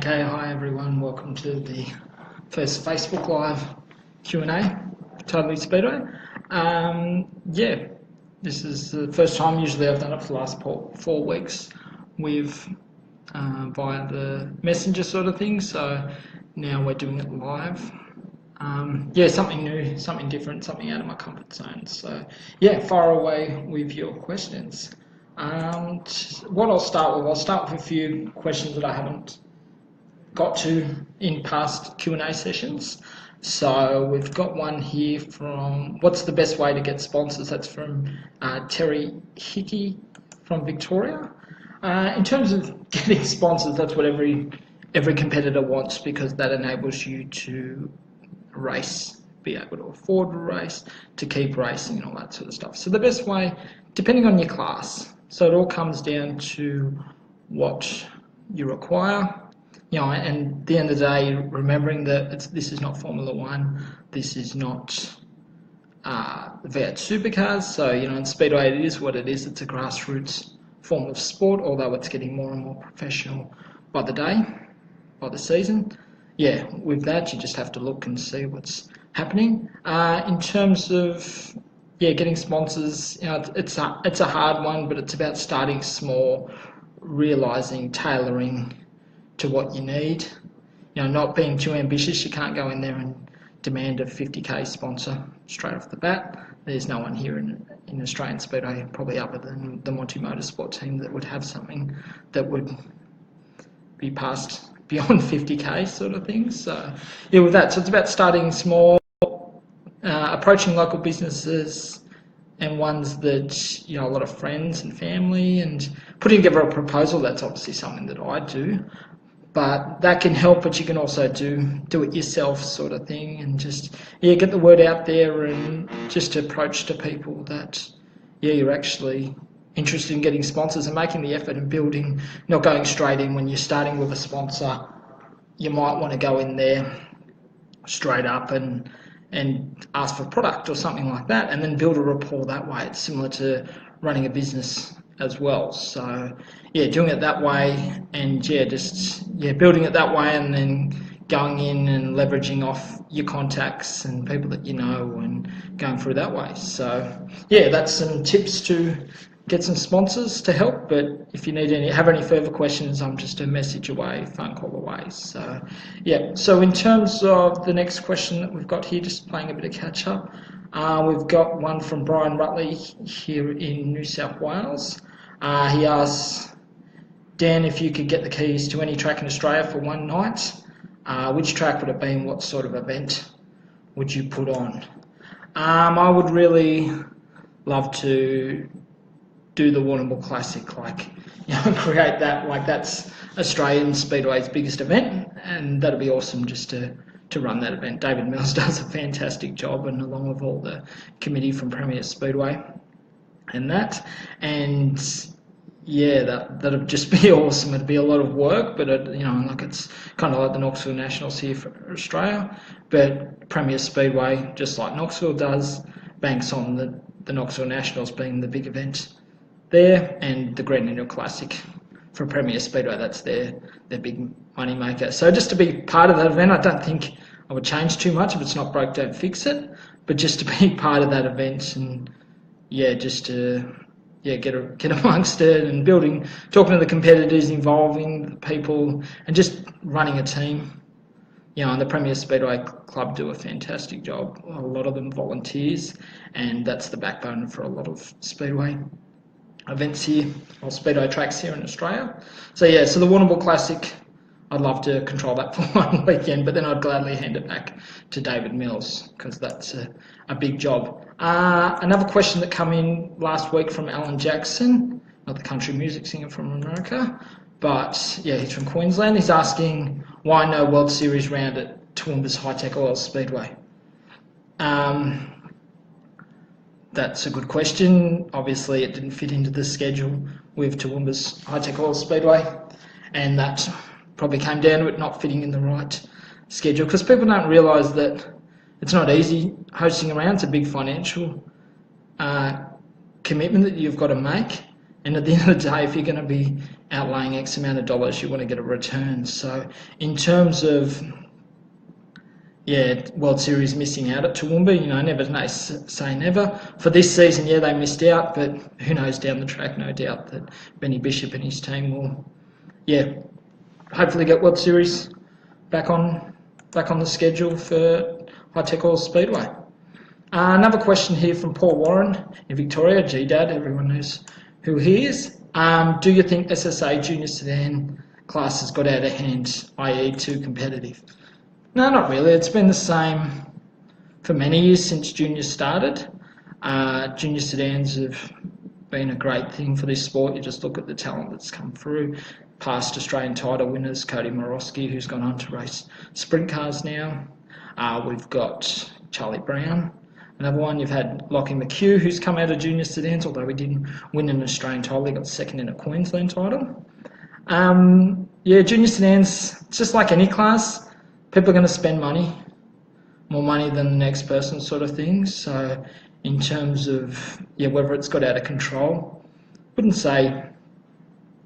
Okay, hi everyone, welcome to the first Facebook Live Q&A, Totally Speedway. This is the first time. Usually I've done it for the last 4 weeks with via the messenger sort of thing, so now we're doing it live. Something new, something different, something out of my comfort zone. So fire away with your questions. What I'll start with a few questions that I haven't got to in past Q&A sessions. So we've got one here from what's the best way to get sponsors. That's from Terry Hickey from Victoria. In terms of getting sponsors, that's what every competitor wants, because that enables you to race, be able to afford to race, to keep racing and all that sort of stuff. So the best way, depending on your class, so it all comes down to what you require. And at the end of the day, remembering that this is not Formula One, this is not V8 supercars. So in Speedway it is what it is. It's a grassroots form of sport, although it's getting more and more professional by the day, by the season. With that you just have to look and see what's happening. In terms of getting sponsors, it's a hard one, but it's about starting small, realising, tailoring to what you need, not being too ambitious. You can't go in there and demand a 50k sponsor straight off the bat. There's no one here in Australian Speedway, probably other than the Monty Motorsport team, that would have something that would be passed beyond 50k sort of thing. So with that, so it's about starting small, approaching local businesses and ones that a lot of friends and family, and putting together a proposal. That's obviously something that I do, but that can help. But you can also do it yourself sort of thing, and just get the word out there, and just approach to people that you're actually interested in getting sponsors, and making the effort and building, not going straight in. When you're starting with a sponsor, you might want to go in there straight up and ask for product or something like that, and then build a rapport that way. It's similar to running a business as well. So doing it that way, and building it that way, and then going in and leveraging off your contacts and people that you know, and going through that way. So that's some tips to get some sponsors to help. But if you have any further questions, I'm just a message away, phone call away. So so in terms of the next question that we've got here, just playing a bit of catch up, we've got one from Brian Rutley here in New South Wales. He asks, Dan, if you could get the keys to any track in Australia for one night, which track would it be, and what sort of event would you put on? I would really love to do the Warrnambool Classic, create that, that's Australian Speedway's biggest event, and that'd be awesome just to run that event. David Mills does a fantastic job, and along with all the committee from Premier Speedway and that, and that'd just be awesome. It'd be a lot of work, but it's kind of like the Knoxville Nationals here for Australia, but Premier Speedway, just like Knoxville does, banks on the Knoxville Nationals being the big event there, and the Grand Annual Classic for Premier Speedway, that's their big money maker. So just to be part of that event, I don't think I would change too much. If it's not broke, don't fix it, but just to be part of that event, and just to get amongst it, and talking to the competitors, involving the people, and just running a team. And the Premier Speedway Club do a fantastic job. A lot of them volunteers, and that's the backbone for a lot of Speedway events here, or Speedway tracks here in Australia. So so the Warrnambool Classic, I'd love to control that for one weekend, but then I'd gladly hand it back to David Mills, because that's a big job. Another question that came in last week from Alan Jackson, not the country music singer from America, but he's from Queensland. He's asking why no World Series round at Toowoomba's High-Tech Oil Speedway. That's a good question. Obviously it didn't fit into the schedule with Toowoomba's High-Tech Oil Speedway, and that probably came down to it not fitting in the right schedule, because people don't realise that it's not easy hosting around. It's a big financial commitment that you've got to make, And at the end of the day, if you're going to be outlaying X amount of dollars, you want to get a return. So in terms of World Series missing out at Toowoomba, never say never. For this season, they missed out, but who knows down the track, no doubt that Benny Bishop and his team will, hopefully get World Series back on the schedule for Totally Speedway. Another question here from Paul Warren in Victoria, GDad, everyone knows who he is. Do you think SSA Junior Sedan classes got out of hand, i.e. too competitive? No, not really. It's been the same for many years since juniors started. Junior sedans have been a great thing for this sport. You just look at the talent that's come through. Past Australian title winners, Cody Morosky, who's gone on to race sprint cars now. We've got Charlie Brown. Another one, you've had Lockie McHugh, who's come out of junior sedans, although he didn't win an Australian title. He got second in a Queensland title. Junior sedans, it's just like any class. People are going to spend money, more money than the next person sort of thing. So in terms of, whether it's got out of control, I wouldn't say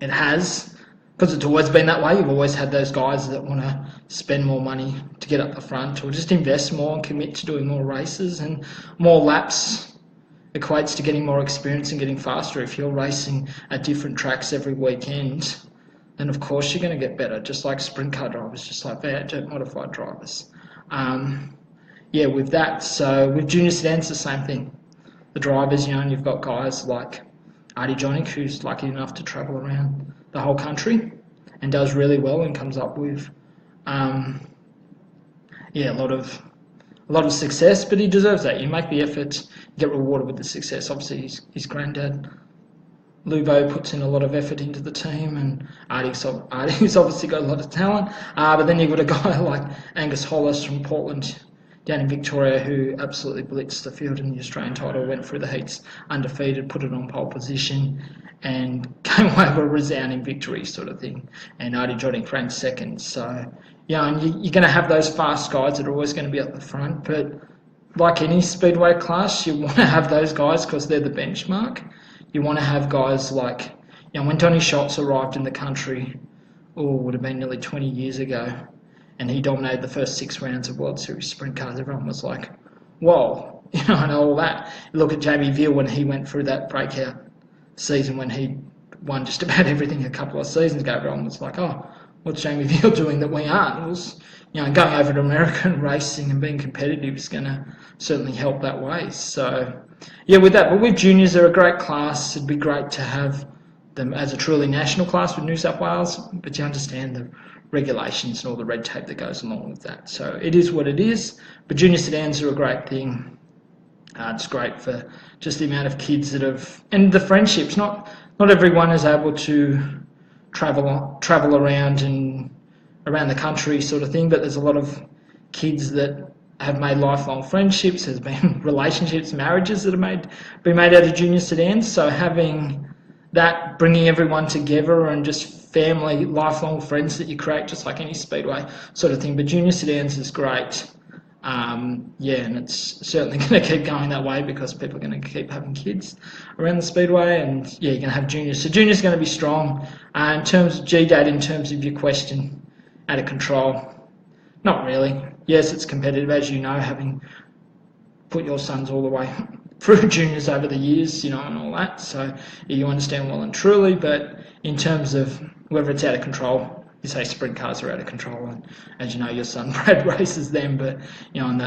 it has, because it's always been that way. You've always had those guys that want to spend more money to get up the front, or just invest more and commit to doing more races, and more laps equates to getting more experience and getting faster. If you're racing at different tracks every weekend, then of course you're going to get better, just like sprint car drivers, just like dirt modified drivers. With that, so with junior sedans, the same thing. The drivers, and you've got guys like Artie Jonick, who's lucky enough to travel around the whole country and does really well and comes up with a lot of success, but he deserves that. You make the effort, you get rewarded with the success. Obviously his granddad Luvo puts in a lot of effort into the team, and Artie's obviously got a lot of talent, but then you've got a guy like Angus Hollis from Portland down in Victoria, who absolutely blitzed the field in the Australian title, went through the heats undefeated, put it on pole position, and came away with a resounding victory sort of thing. And Artie Jonick ran second. So, and you're going to have those fast guys that are always going to be at the front, but like any speedway class, you want to have those guys because they're the benchmark. You want to have guys like, when Donny Scholz arrived in the country, would have been nearly 20 years ago, and he dominated the first 6 rounds of World Series sprint cars. Everyone was like, whoa, I know all that. You look at Jamie Veal when he went through that breakout season when he won just about everything a couple of seasons ago. Everyone was like, oh, what's Jamie Veal doing that we aren't? It was, going over to America and racing and being competitive is going to certainly help that way. So, with that. But with juniors, they're a great class. It'd be great to have them as a truly national class with New South Wales, but you understand the regulations and all the red tape that goes along with that. So it is what it is. But junior sedans are a great thing. It's great for just the amount of kids that have, and the friendships. Not everyone is able to travel around and around the country sort of thing, but there's a lot of kids that have made lifelong friendships. There's been relationships, marriages that have been made out of junior sedans. So having that, bringing everyone together, and just family, lifelong friends that you create, just like any speedway sort of thing. But junior sedans is great. And it's certainly going to keep going that way because people are going to keep having kids around the speedway, and you're going to have juniors. So juniors going to be strong. In terms of GDAD, in terms of your question, out of control, not really. Yes, it's competitive, as you know, having put your sons all the way through juniors over the years, and all that. So you understand well and truly. But in terms of whether it's out of control, you say sprint cars are out of control, and as you know, your son Brad races them, but and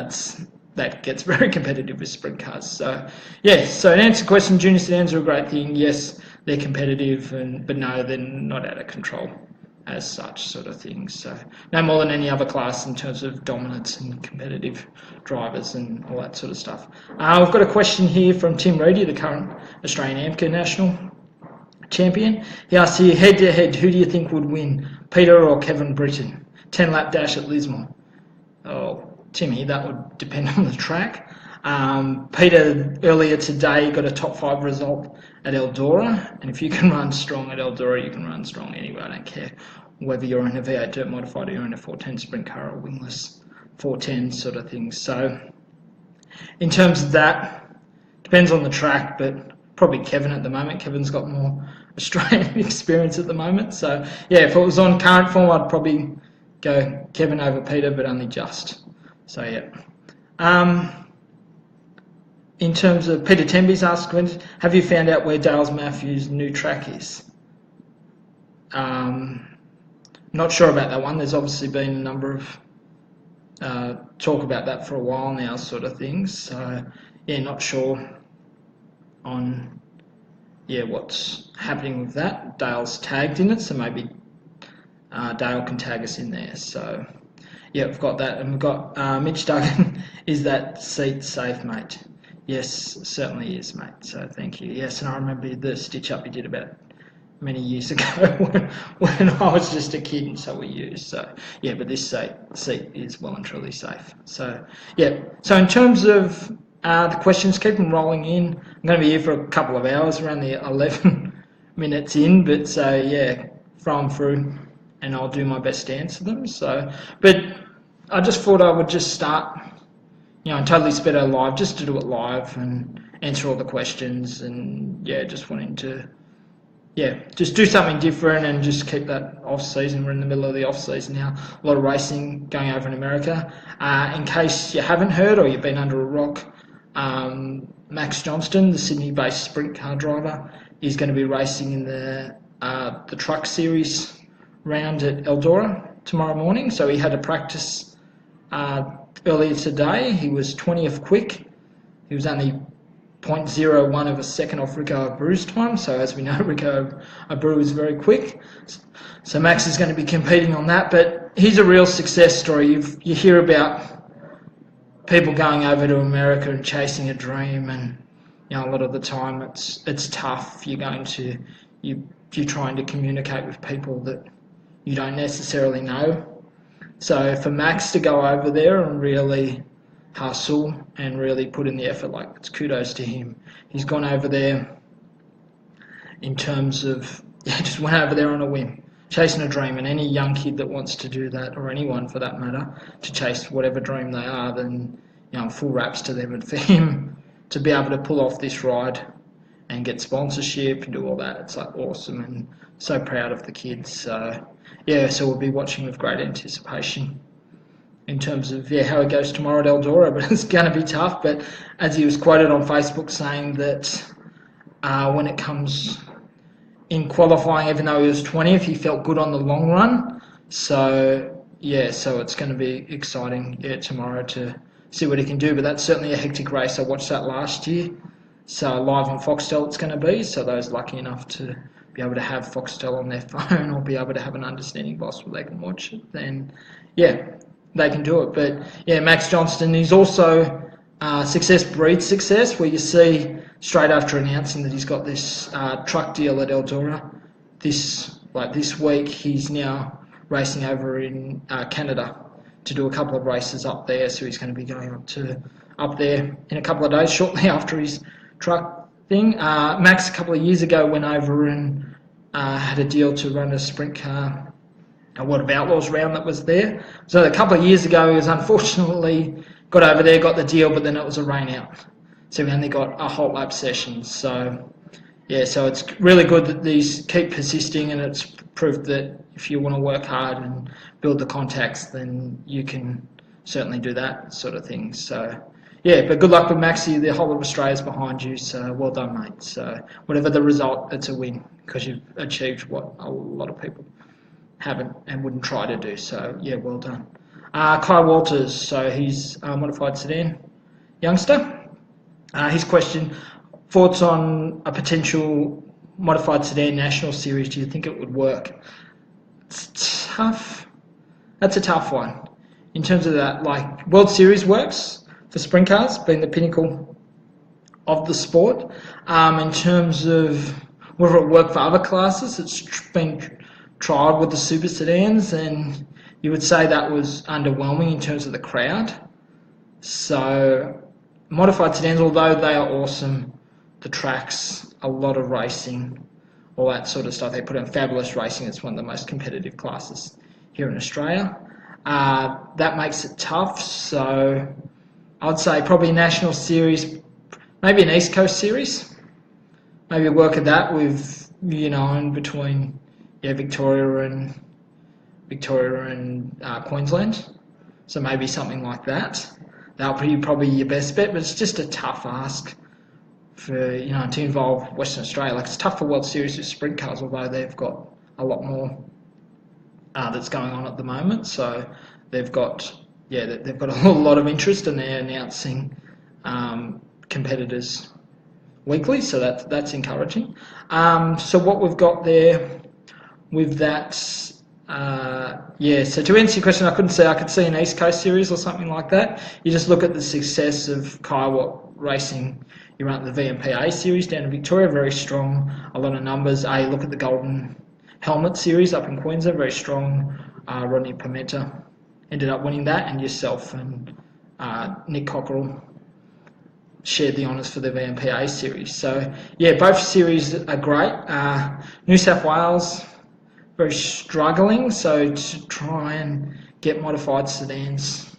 that gets very competitive with sprint cars. So so to answer the question, junior sedans are a great thing. Yes, they're competitive, but no, they're not out of control as such sort of thing. So no more than any other class in terms of dominance and competitive drivers and all that sort of stuff. We've got a question here from Tim Reedy, the current Australian AMCA national champion. He asks here, head to head, who do you think would win, Peter or Kevin Britton? 10-lap dash at Lismore. Oh, Timmy, that would depend on the track. Peter earlier today got a top 5 result at Eldora, and if you can run strong at Eldora, you can run strong anywhere. I don't care whether you're in a V8 dirt modified or you're in a 410 sprint car or wingless 410 sort of thing. So in terms of that, depends on the track, but probably Kevin at the moment. Kevin's got more Australian experience at the moment. So yeah, if it was on current form, I'd probably go Kevin over Peter, but only just. So yeah. In terms of Peter Temby's asked, have you found out where Dales Matthews' new track is? Not sure about that one. There's obviously been a number of talk about that for a while now, sort of things. So yeah, not sure on what's happening with that. Dale's tagged in it, so maybe Dale can tag us in there. So yeah, we've got that, and we've got Mitch Duggan. Is that seat safe, mate? Yes, certainly is, mate. So thank you. Yes, and I remember the stitch up you did about many years ago when I was just a kid, and so we used. So yeah, but this seat is well and truly safe. So yeah. So in terms of the questions, keep them rolling in. I'm going to be here for a couple of hours, around the 11 minutes in, but so yeah, throw them through, and I'll do my best to answer them. So, but I just thought I would just start, on Totally Speedway live, just to do it live and answer all the questions, and yeah, just wanting to, just do something different and just keep that off season. We're in the middle of the off season now. A lot of racing going over in America. In case you haven't heard or you've been under a rock, Max Johnston, the Sydney-based sprint car driver, is going to be racing in the truck series round at Eldora tomorrow morning. So he had a practice earlier today. He was 20th quick. He was only 0.01 of a second off Rico Abreu's time. So as we know, Rico Abreu is very quick. So Max is going to be competing on that. But he's a real success story. You hear about people going over to America and chasing a dream, and a lot of the time it's tough. You're trying to communicate with people that you don't necessarily know. So for Max to go over there and really hustle and really put in the effort, it's kudos to him. He's gone over there in terms of just went over there on a whim, chasing a dream. And any young kid that wants to do that, or anyone for that matter, to chase whatever dream they are, then full raps to them. And for him to be able to pull off this ride and get sponsorship and do all that, it's awesome, and so proud of the kids. So yeah, so we'll be watching with great anticipation in terms of how it goes tomorrow at Eldora. But it's going to be tough. But as he was quoted on Facebook saying that when it comes in qualifying, even though he was 20th, he felt good on the long run. So yeah, so it's going to be exciting tomorrow to see what he can do. But that's certainly a hectic race. I watched that last year. So live on Foxtel it's going to be. So those lucky enough to be able to have Foxtel on their phone or be able to have an understanding boss where they can watch it, then yeah, they can do it. But yeah, Max Johnston is also success breeds success, where you see straight after announcing that he's got this truck deal at Eldora, this week he's now racing over in Canada to do a couple of races up there. So he's going to be going up there in a couple of days, shortly after his truck thing. Max a couple of years ago went over and had a deal to run a sprint car, a World of Outlaws round that was there. So a couple of years ago, he was unfortunately got over there, got the deal, but then it was a rain out. So we only got a hot lap session. So yeah, so it's really good that these keep persisting, and it's proved that if you want to work hard and build the contacts, then you can certainly do that sort of thing. So yeah, but good luck with Maxi. The whole of Australia's behind you, so well done, mate. So whatever the result, it's a win, because you've achieved what a lot of people haven't and wouldn't try to do. So yeah, well done. Kai Walters, so he's a modified sedan youngster. His question, thoughts on a potential modified sedan national series? Do you think it would work? It's tough. That's a tough one. In terms of that, World Series works for sprint cars, being the pinnacle of the sport. In terms of whether it worked for other classes, it's been trialled with the super sedans, and you would say that was underwhelming in terms of the crowd. So modified sedans, although they are awesome, the tracks, a lot of racing, all that sort of stuff, they put in fabulous racing. It's one of the most competitive classes here in Australia. That makes it tough. So I'd say probably a national series, maybe an East Coast series, maybe work at that with in between Victoria and Queensland. So maybe something like that. That'll be probably your best bet, but it's just a tough ask for to involve Western Australia. Like, it's tough for World Series with sprint cars, although they've got a lot more that's going on at the moment. So they've got a lot of interest, and they're announcing competitors weekly. So that's encouraging. So what we've got there with that. So to answer your question, I could see an East Coast series or something like that. You just look at the success of Kaiwa Racing. You run the VMPA series down in Victoria, very strong, a lot of numbers. You look at the Golden Helmet series up in Queensland, very strong. Rodney Pimenta ended up winning that, and yourself and Nick Cockerell shared the honours for the VMPA series. So both series are great. New South Wales, very struggling, so to try and get modified sedans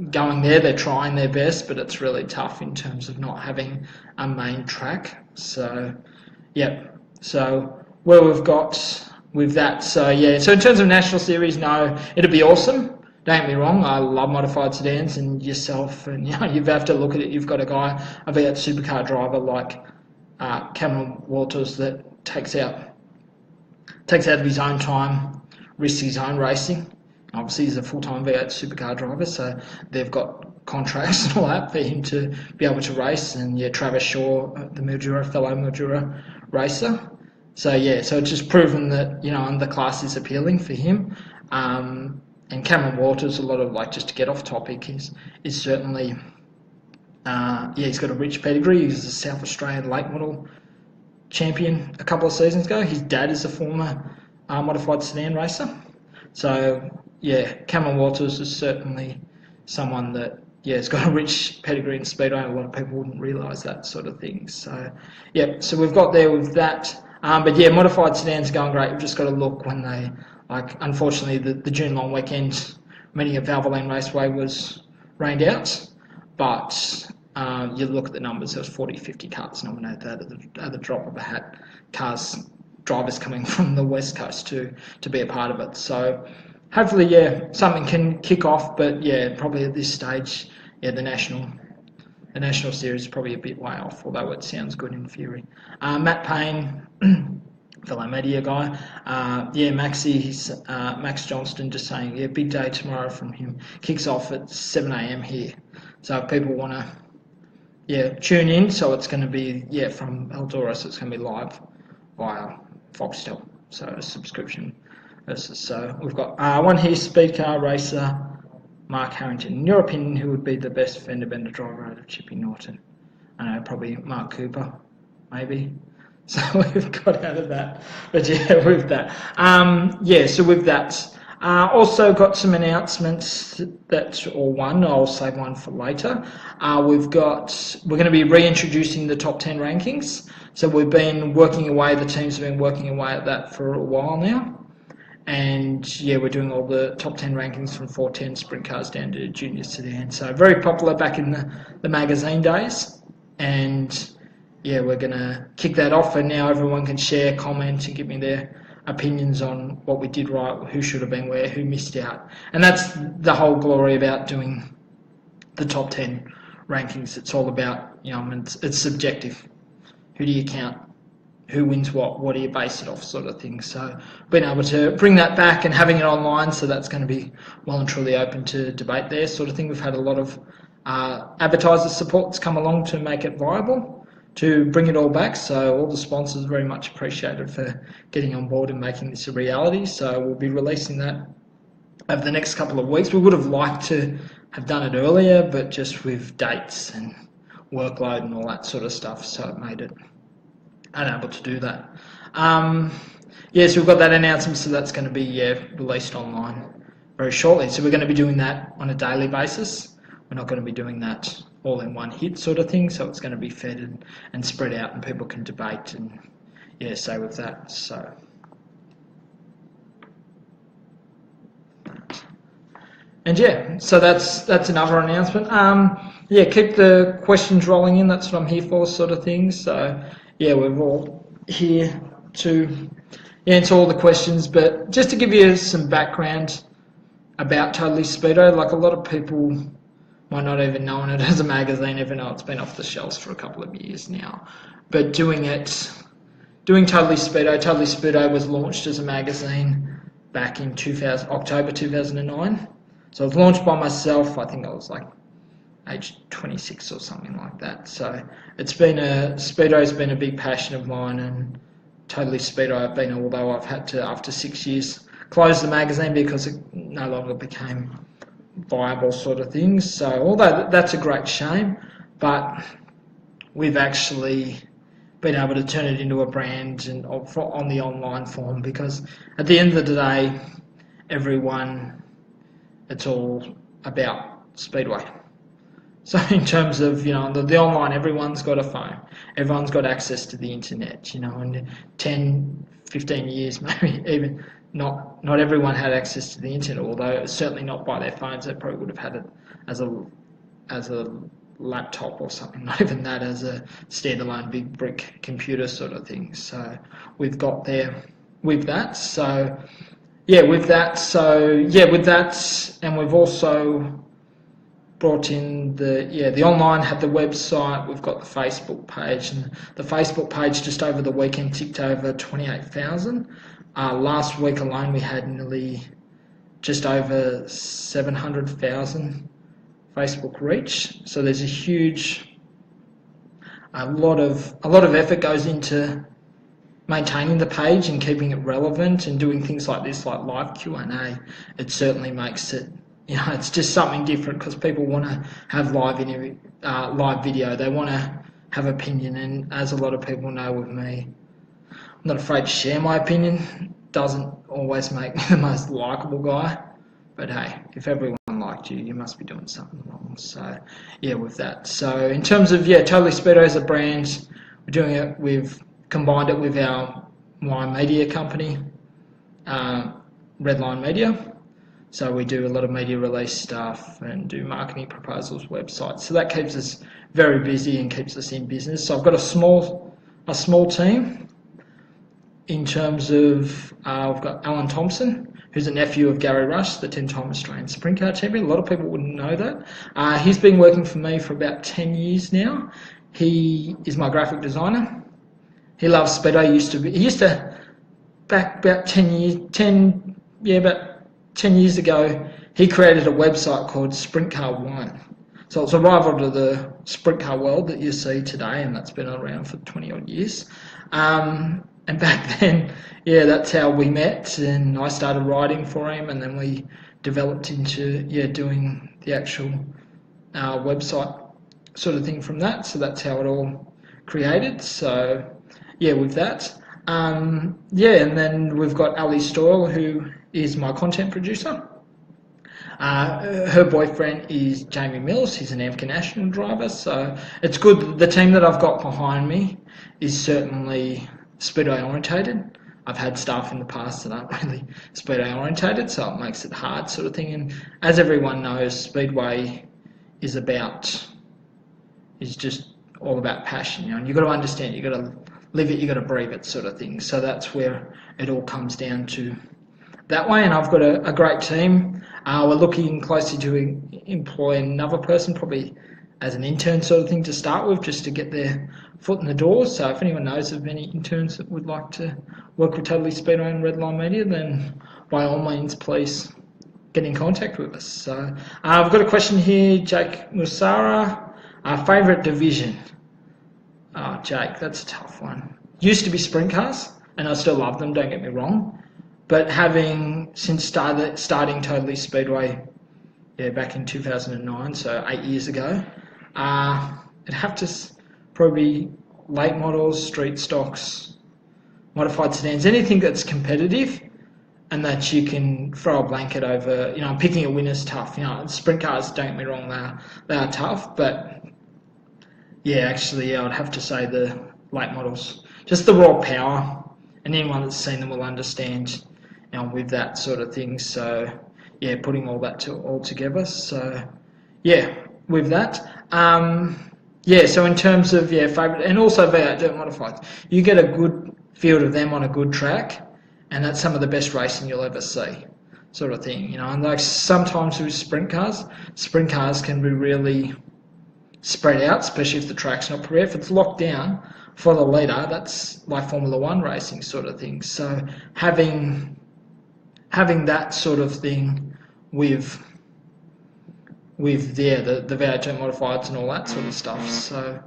going there, they're trying their best, but it's really tough in terms of not having a main track. So so where we've got with that, so in terms of National Series, no, it'd be awesome, don't get me wrong, I love modified sedans, and yourself, and you have to look at it, you've got a guy, a V8 supercar driver like Cameron Walters that takes out of his own time, risks his own racing. Obviously, he's a full-time V8 supercar driver, so they've got contracts and all that for him to be able to race. And Travis Shaw, the fellow Mildura racer. So so it's just proven that the class is appealing for him. And Cameron Walters, a lot of just to get off topic, is certainly he's got a rich pedigree. He's a South Australian late model champion a couple of seasons ago. His dad is a former modified sedan racer. So Cameron Walters is certainly someone that has got a rich pedigree in speedway. A lot of people wouldn't realise that sort of thing. So so we've got there with that. But modified sedans are going great. We've just got to look when they unfortunately the June long weekend, many of Valvoline Raceway was rained out, but you look at the numbers, there was 40, 50 cars nominated at the drop of a hat. Drivers coming from the West Coast to be a part of it. So hopefully, something can kick off, but probably at this stage, the national series is probably a bit way off, although it sounds good in theory. Matt Payne, fellow media guy, Max Johnston just saying, big day tomorrow from him. Kicks off at 7 a.m. here. So if people want to tune in, so it's going to be from Eldora, so it's going to be live via Foxtel, so a subscription. So we've got one here, speed car racer Mark Harrington. In your opinion, who would be the best fender bender driver out of Chippy Norton? I know, probably Mark Cooper, maybe. So we've got out of that, but with that, so with that, also got some announcements I'll save one for later. We're going to be reintroducing the top 10 rankings. So we've been working away, the teams have been working away at that for a while now. And we're doing all the top 10 rankings from 410 sprint cars down to junior sedan. So very popular back in the magazine days. And we're going to kick that off, and now everyone can share, comment, and give me their opinions on what we did right, who should have been where, who missed out. And that's the whole glory about doing the top 10 rankings. It's all about, it's subjective. Who do you count? Who wins what do you base it off, sort of thing. So being able to bring that back and having it online, so that's going to be well and truly open to debate there, sort of thing. We've had a lot of advertiser support that's come along to make it viable, to bring it all back. So all the sponsors very much appreciated for getting on board and making this a reality. So we'll be releasing that over the next couple of weeks. We would have liked to have done it earlier, but just with dates and workload and all that sort of stuff, so it made it unable to do that. So we've got that announcement, so that's going to be released online very shortly. So we're going to be doing that on a daily basis. We're not going to be doing that all in one hit sort of thing, so it's going to be fed and spread out, and people can debate and say with that. So so that's another announcement. Keep the questions rolling in, that's what I'm here for, sort of thing. So we've all here to answer all the questions, but just to give you some background about Totally Speedway, like a lot of people might not even know it as a magazine, even though it's been off the shelves for a couple of years now. But doing Totally Speedway was launched as a magazine back in October 2009. So it was launched by myself. I think I was like age 26 or something like that. So Speedo's been a big passion of mine, and Totally Speedway I've been, although I've had to, after 6 years, close the magazine because it no longer became viable sort of things. So although that's a great shame, but we've actually been able to turn it into a brand and on the online form, because at the end of the day, it's all about Speedway. So in terms of, the online, everyone's got a phone, everyone's got access to the internet, and 10, 15 years maybe even not everyone had access to the internet, although certainly not by their phones. They probably would have had it as a laptop or something, not even that, as a standalone big brick computer sort of thing. So we've got there with that. So with that, and we've also brought in the online, had the website, we've got the Facebook page, and the Facebook page just over the weekend ticked over 28,000. Last week alone we had nearly just over 700,000 Facebook reach. So there's a lot of effort goes into maintaining the page and keeping it relevant, and doing things like this, like live Q&A. It certainly makes it, it's just something different, because people want to have live video. They want to have opinion, and as a lot of people know with me, I'm not afraid to share my opinion. Doesn't always make me the most likable guy, but hey, if everyone liked you, you must be doing something wrong. So with that. So in terms of Totally Speedway as a brand, we've combined it with my media company, Redline Media. So we do a lot of media release stuff and do marketing proposals, websites. So that keeps us very busy and keeps us in business. So I've got a small team. In terms of, I've got Alan Thompson, who's a nephew of Gary Rush, the 10-time Australian sprint car champion. A lot of people wouldn't know that. He's been working for me for about 10 years now. He is my graphic designer. He loves Speedway. He used to, back about 10 years ago, he created a website called Sprint Car One. So it's a rival to the sprint car world that you see today, and that's been around for 20 odd years. And back then, that's how we met, and I started writing for him, and then we developed into doing the actual website sort of thing from that. So that's how it all created. So with that, and then we've got Ali Stoyle, who is my content producer. Her boyfriend is Jamie Mills. He's an AMCA national driver, so it's good. The team that I've got behind me is certainly Speedway orientated. I've had staff in the past that aren't really Speedway orientated, so it makes it hard sort of thing. And as everyone knows, Speedway is just all about passion, and you've got to understand, you've got to live it, you've got to breathe it sort of thing. So that's where it all comes down to that way. And I've got a great team. We're looking closely to employ another person, probably as an intern sort of thing to start with, just to get their foot in the door. So if anyone knows of any interns that would like to work with Totally Speedway and Redline Media, then by all means, please get in contact with us. So I've got a question here, Jake Musara. Favourite division? Oh, Jake, that's a tough one. Used to be sprint cars, and I still love them, don't get me wrong. But since starting Totally Speedway, back in 2009, so 8 years ago, it'd have to probably late models, street stocks, modified sedans, anything that's competitive and that you can throw a blanket over. Picking a winner's tough. Sprint cars, don't get me wrong, they are tough, but I'd have to say the late models. Just the raw power, and anyone that's seen them will understand, with that sort of thing. So, putting all that all together. So, with that. So in terms of favourite, and also V8 dirt modifieds, you get a good field of them on a good track, and that's some of the best racing you'll ever see, sort of thing. And like sometimes with sprint cars can be really spread out, especially if the track's not prepared. If it's locked down for the leader, that's like Formula One racing sort of thing. So having that sort of thing with the V8 modifieds and all that sort of stuff. So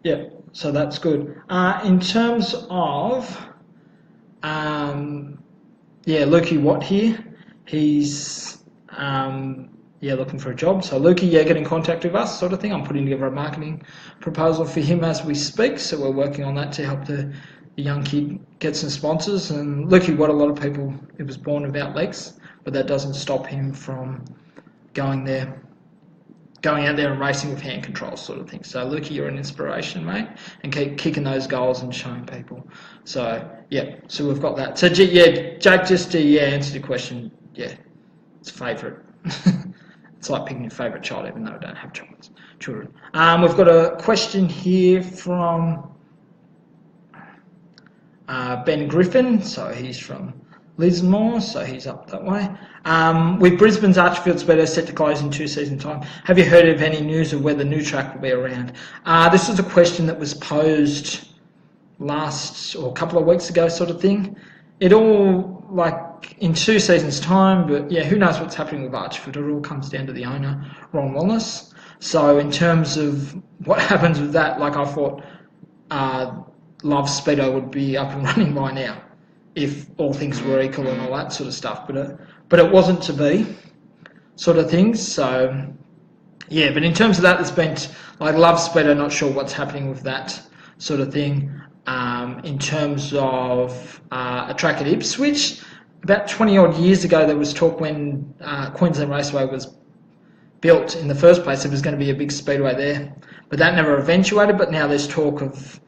yeah, so that's good. In terms of Lukey Watt here, he's looking for a job. So Lukey, get in contact with us, sort of thing. I'm putting together a marketing proposal for him as we speak, so we're working on that to help the young kid get some sponsors. And Lukey Watt, a lot of people, he was born without legs, but that doesn't stop him from going out there and racing with hand controls, sort of thing. So Lukey, you're an inspiration, mate, and keep kicking those goals and showing people. So yeah, so we've got that. So Jake, just to answer your question, it's favourite. It's like picking your favourite child, even though we don't have children. We've got a question here from Ben Griffin. So he's from Lismore, so he's up that way. With Brisbane's Archfield Speedway set to close in 2 seasons' time, have you heard of any news of where the new track will be around? This was a question that was posed a couple of weeks ago, sort of thing. It all, like, in 2 seasons' time, but yeah, who knows what's happening with Archfield? It all comes down to the owner, Ron Wallace. So in terms of what happens with that, like, I thought Love Speedo would be up and running by now, if all things were equal and all that sort of stuff, but it wasn't to be, sort of things. So yeah, but in terms of that, there's been like Love Speedo, not sure what's happening with that sort of thing. In terms of a track at Ipswich, about 20 odd years ago, there was talk when Queensland Raceway was built in the first place, there was going to be a big speedway there, but that never eventuated. But now there's talk of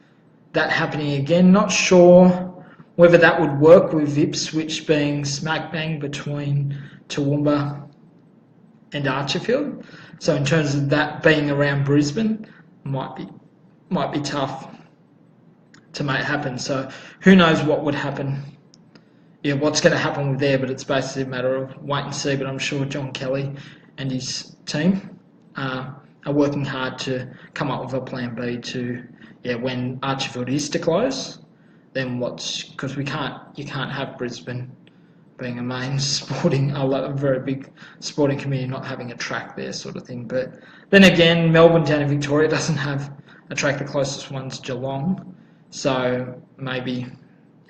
that happening again. Not sure whether that would work with Ipswich being smack bang between Toowoomba and Archerfield. So in terms of that being around Brisbane, might be tough to make happen. So who knows what would happen? Yeah, what's going to happen with there? But it's basically a matter of wait and see. But I'm sure John Kelly and his team are working hard to come up with a plan B to when Archerfield is to close. Then because you can't have Brisbane being a main a very big sporting community not having a track there, sort of thing. But then again, Melbourne down in Victoria doesn't have a track. The closest one's Geelong, so maybe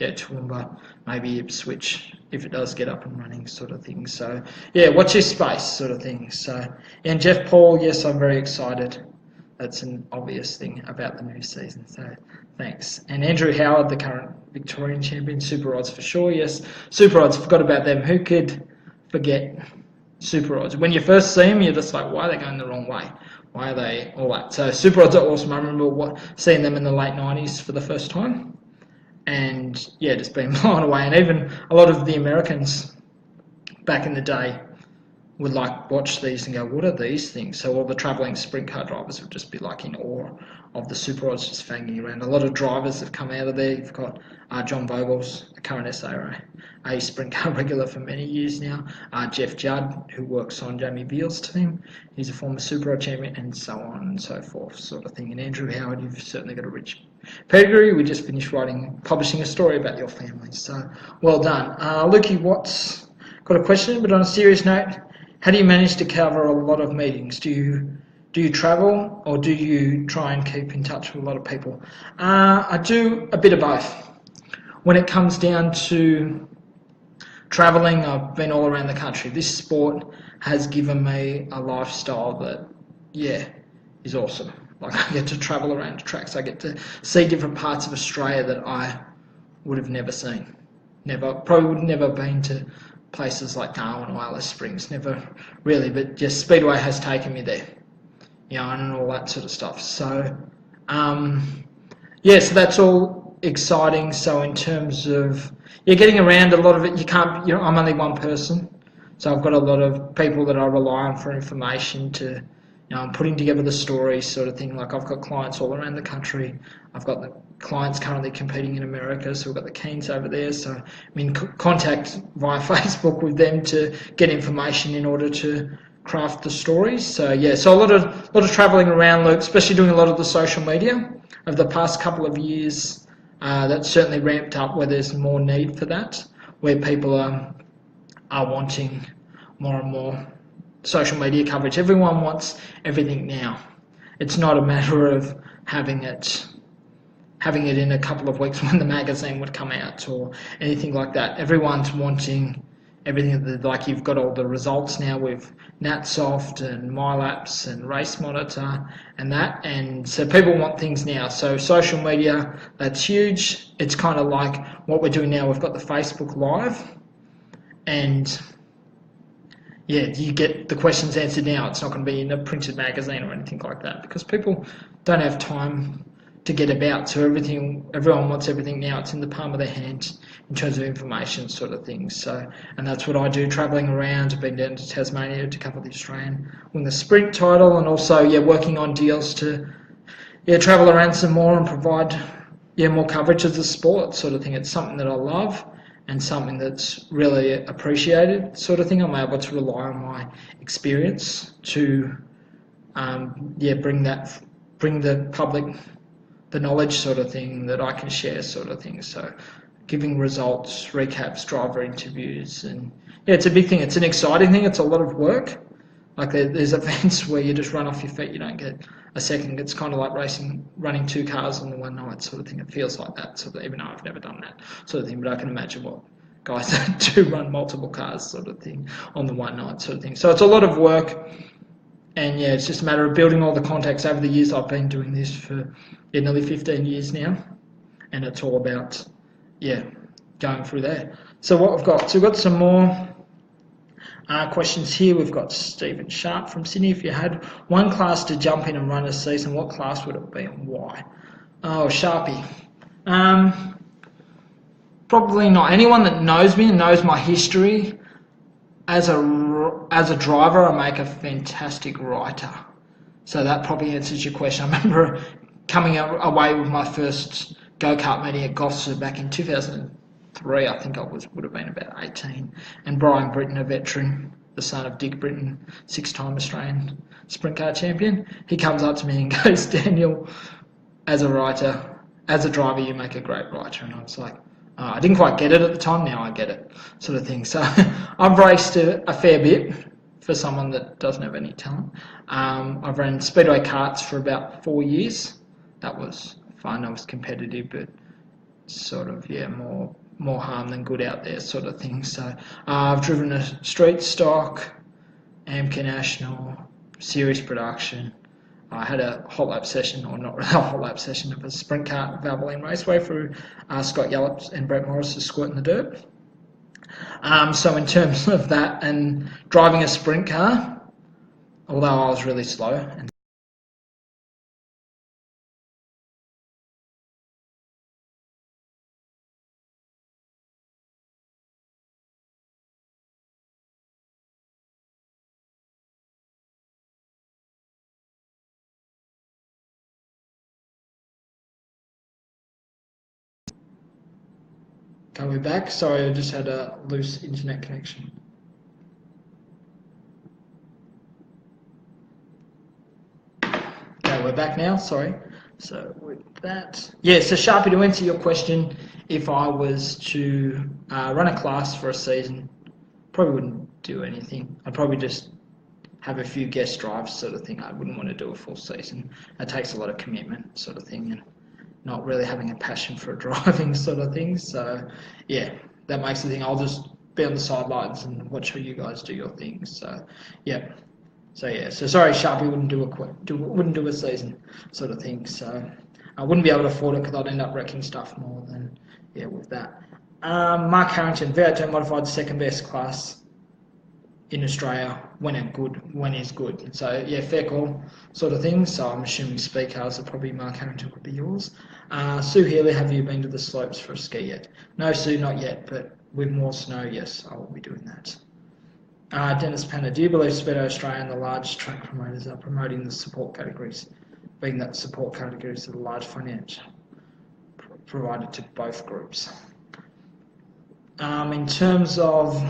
Toowoomba, maybe Ipswich if it does get up and running, sort of thing. So yeah, watch your space, sort of thing. So and Jeff Paul, yes, I'm very excited. That's an obvious thing about the new season, so thanks. And Andrew Howard, the current Victorian champion, Super Odds for sure, yes. Super Odds, forgot about them. Who could forget Super Odds? When you first see them, you're just like, why are they going the wrong way? Why are they all that? So Super Odds are awesome. I remember seeing them in the late 90s for the first time. And just being blown away. And even a lot of the Americans back in the day would watch these and go, what are these things? So all the travelling sprint car drivers would just be in awe of the Super Odds just fanging around. A lot of drivers have come out of there. You've got John Vogels, a current SARA, a sprint car regular for many years now. Jeff Judd, who works on Jamie Veal's team. He's a former Super Odd champion, and so on and so forth, sort of thing. And Andrew Howard, you've certainly got a rich pedigree. We just finished publishing a story about your family, so well done. Lukey Watts got a question, but on a serious note, how do you manage to cover a lot of meetings? Do you travel, or do you try and keep in touch with a lot of people? I do a bit of both. When it comes down to travelling, I've been all around the country. This sport has given me a lifestyle that, is awesome. I get to travel around tracks. I get to see different parts of Australia that I would have never seen. Probably would never been to places like Darwin or Alice Springs, never really, but just Speedway has taken me there, and all that sort of stuff. So, so that's all exciting. So in terms of, getting around, a lot of it, I'm only one person, so I've got a lot of people that I rely on for information I'm putting together the stories, sort of thing. I've got clients all around the country. I've got clients currently competing in America, so we've got the Keens over there. So I'm in contact via Facebook with them to get information in order to craft the stories. So yeah, so a lot of travelling around, Luke, especially doing a lot of the social media over the past couple of years. That's certainly ramped up where there's more need for that, where people are wanting more and more social media coverage. Everyone wants everything now. It's not a matter of having it in a couple of weeks when the magazine would come out or anything like that. Everyone's wanting everything, like you've got all the results now with NatSoft and MyLaps and Race Monitor and that, and so people want things now. So social media, that's huge. It's kind of like what we're doing now. We've got the Facebook Live, and yeah, you get the questions answered now. It's not going to be in a printed magazine or anything like that because people don't have time to get about. So everyone wants everything now. It's in the palm of their hand in terms of information sort of things. So, and that's what I do, travelling around. I've been down to Tasmania to cover the Australian, win the sprint title, and also working on deals to travel around some more and provide more coverage of the sport sort of thing. It's something that I love and something that's really appreciated sort of thing. I'm able to rely on my experience to bring the public the knowledge sort of thing that I can share sort of thing. So giving results, recaps, driver interviews, and it's a big thing. It's an exciting thing. It's a lot of work. Like there's events where you just run off your feet, you don't get a second. It's kind of like running two cars on the one night sort of thing. It feels like that sort of, even though I've never done that sort of thing, but I can imagine what guys that do run multiple cars sort of thing on the one night sort of thing. So it's a lot of work, and it's just a matter of building all the contacts over the years. I've been doing this for nearly 15 years now, and it's all about going through there. So what we've got, so we've got some more questions here. We've got Stephen Sharp from Sydney. If you had one class to jump in and run a season, what class would it be and why? Oh, Sharpie. Probably not. Anyone that knows me and knows my history, as a driver, I make a fantastic writer. So that probably answers your question. I remember coming away with my first go-kart meeting at Gosford back in 2003. I think would have been about 18. And Brian Britton, a veteran, the son of Dick Britton, 6-time Australian sprint car champion, he comes up to me and goes, "Daniel, as a writer, as a driver, you make a great writer." And I was like, I didn't quite get it at the time, now I get it, sort of thing. So I've raced a fair bit for someone that doesn't have any talent. I've ran Speedway karts for about 4 years. That was fun. I was competitive, but sort of, more harm than good out there sort of thing. So I've driven a street stock, AMCA National, series production. I had a hot lap session, or not really a hot lap session, of a sprint car at Valvoline Raceway through Scott Yallop and Brett Morris' Squirt in the Dirt. So in terms of that and driving a sprint car, although I was really slow and we're back. Sorry, I just had a loose internet connection. Okay, we're back now. Sorry. So with that, so Sharpie, to answer your question, if I was to run a class for a season, probably wouldn't do anything. I'd probably just have a few guest drives sort of thing. I wouldn't want to do a full season. It takes a lot of commitment sort of thing, and not really having a passion for driving sort of thing. So that makes the thing. I'll just be on the sidelines and watch how you guys do your things. So so sorry, Sharpie wouldn't do a season sort of thing. So I wouldn't be able to afford it because I'd end up wrecking stuff more than with that. Mark Harrington, V8 modified, second best class in Australia when is good. So fair call sort of thing. So I'm assuming speed cars are probably Mark Harrington would be yours. Sue Healy, have you been to the slopes for a ski yet? No, Sue, not yet, but with more snow, yes, I will be doing that. Dennis Panner, do you believe Speedo Australia and the large track promoters are promoting the support categories, being that support categories are the large financial? provided to both groups. In terms of,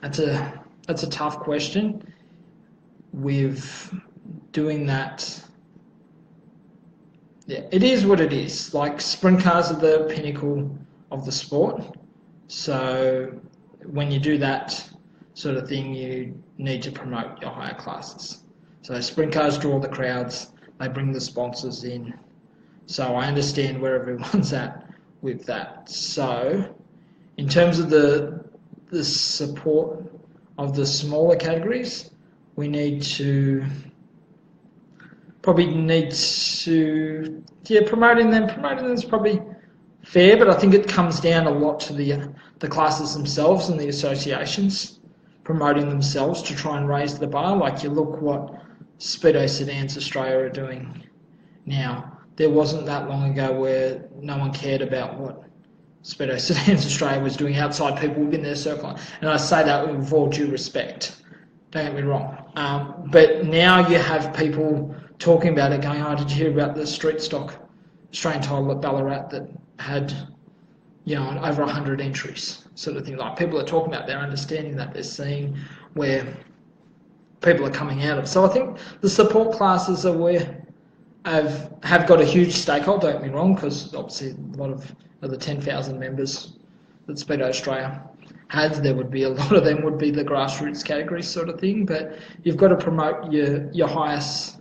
that's a tough question. With doing that, yeah, it is what it is. Like, sprint cars are the pinnacle of the sport. So when you do that sort of thing, you need to promote your higher classes. So sprint cars draw the crowds, they bring the sponsors in. So I understand where everyone's at with that. So in terms of the support of the smaller categories, we need to promoting them is probably fair, but I think it comes down a lot to the classes themselves and the associations promoting themselves to try and raise the bar. Like, you look what Speedo Sedans Australia are doing now. There wasn't that long ago where no one cared about what Speedo Sedans Australia was doing outside people within their circle. And I say that with all due respect, don't get me wrong. But now you have people talking about it, going, oh, did you hear about the street stock Australian title at Ballarat that had, over 100 entries, sort of thing. Like, people are talking about, they're understanding that, they're seeing where people are coming out of. So I think the support classes are where have got a huge stakeholder, don't get me wrong, because obviously a lot of the 10,000 members that Speedo Australia has, there would be a lot of them would be the grassroots category sort of thing, but you've got to promote your highest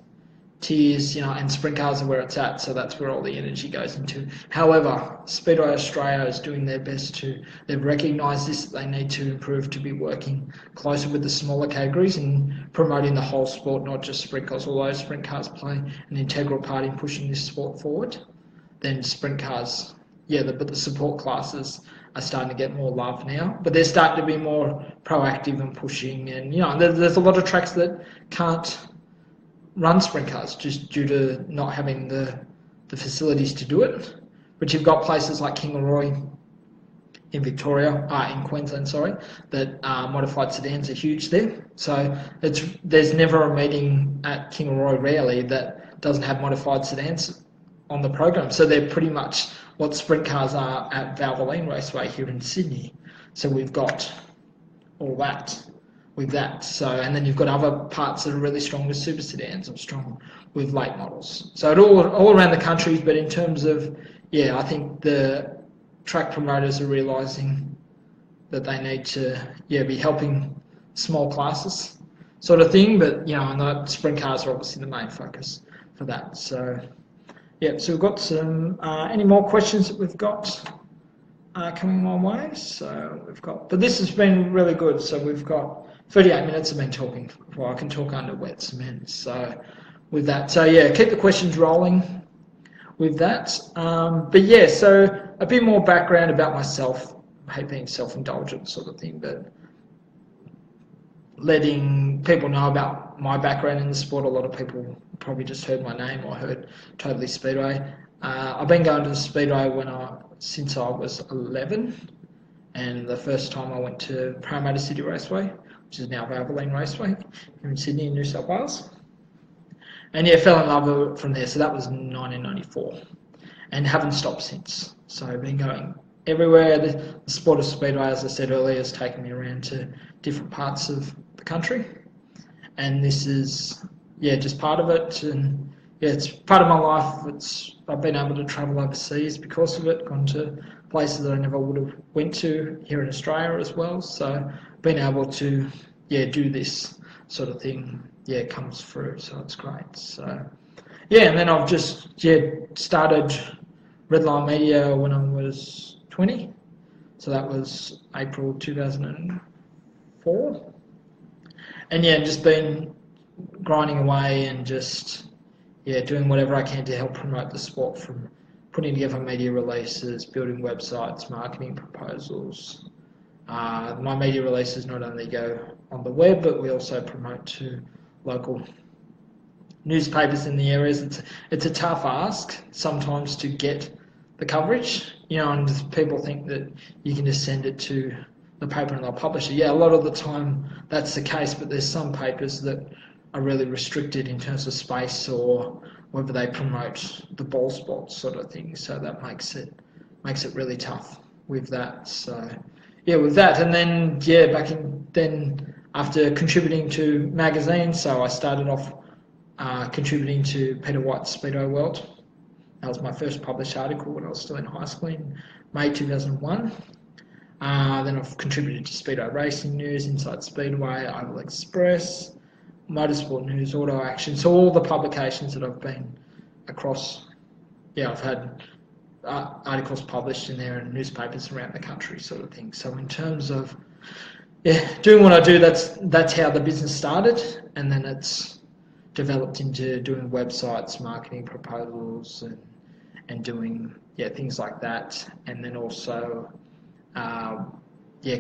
tiers, and sprint cars are where it's at, so that's where all the energy goes into. However, Speedo Australia is doing their best they've recognised this, that they need to improve, to be working closer with the smaller categories and promoting the whole sport, not just sprint cars, although sprint cars play an integral part in pushing this sport forward. Then sprint cars, but the support classes are starting to get more love now, but they're starting to be more proactive and pushing, and there's a lot of tracks that can't run sprint cars just due to not having the facilities to do it. But you've got places like Kingaroy in Queensland, that modified sedans are huge there. So there's never a meeting at Kingaroy, rarely, that doesn't have modified sedans on the program. So they're pretty much what sprint cars are at Valvoline Raceway here in Sydney. So we've got all that with that. So, and then you've got other parts that are really strong with super sedans or strong with late models. So it all around the country, but in terms of, I think the track promoters are realising that they need to, be helping small classes sort of thing, but, and the sprint cars are obviously the main focus for that. So, so we've got some, any more questions that we've got coming my way? So but this has been really good. So we've got 38 minutes I've been talking. Well, I can talk under wet cement. So with that, keep the questions rolling with that. So a bit more background about myself. I hate being self-indulgent sort of thing, but letting people know about my background in the sport. A lot of people probably just heard my name or heard Totally Speedway. I've been going to the Speedway since I was 11, and the first time I went to Parramatta City Raceway, which is now Valvoline Raceway here in Sydney, New South Wales. And fell in love with it from there. So that was 1994, and haven't stopped since. So I've been going everywhere. The sport of Speedway, as I said earlier, has taken me around to different parts of the country, and this is just part of it. And it's part of my life. I've been able to travel overseas because of it, gone to places that I never would have went to here in Australia as well. So being able to do this sort of thing comes through, so it's great. So and then I've just started Redline Media when I was 20, so that was April 2004, and just been grinding away and just doing whatever I can to help promote the sport, from putting together media releases, building websites, marketing proposals. My media releases not only go on the web, but we also promote to local newspapers in the areas. It's a tough ask sometimes to get the coverage, and people think that you can just send it to the paper and they'll publish it. A lot of the time that's the case, but there's some papers that are really restricted in terms of space or whether they promote the ball sports sort of thing. So that makes it really tough with that. So yeah, with that, and then then after contributing to magazines, so I started off contributing to Peter White's Speedway World. That was my first published article when I was still in high school in May 2001. Then I've contributed to Speedway Racing News, Inside Speedway, Oval Express, Motorsport News, Auto Action. So all the publications that I've been across, yeah, I've had articles published in there and newspapers around the country, sort of thing. So in terms of doing what I do, that's how the business started, and then it's developed into doing websites, marketing proposals, and doing things like that, and then also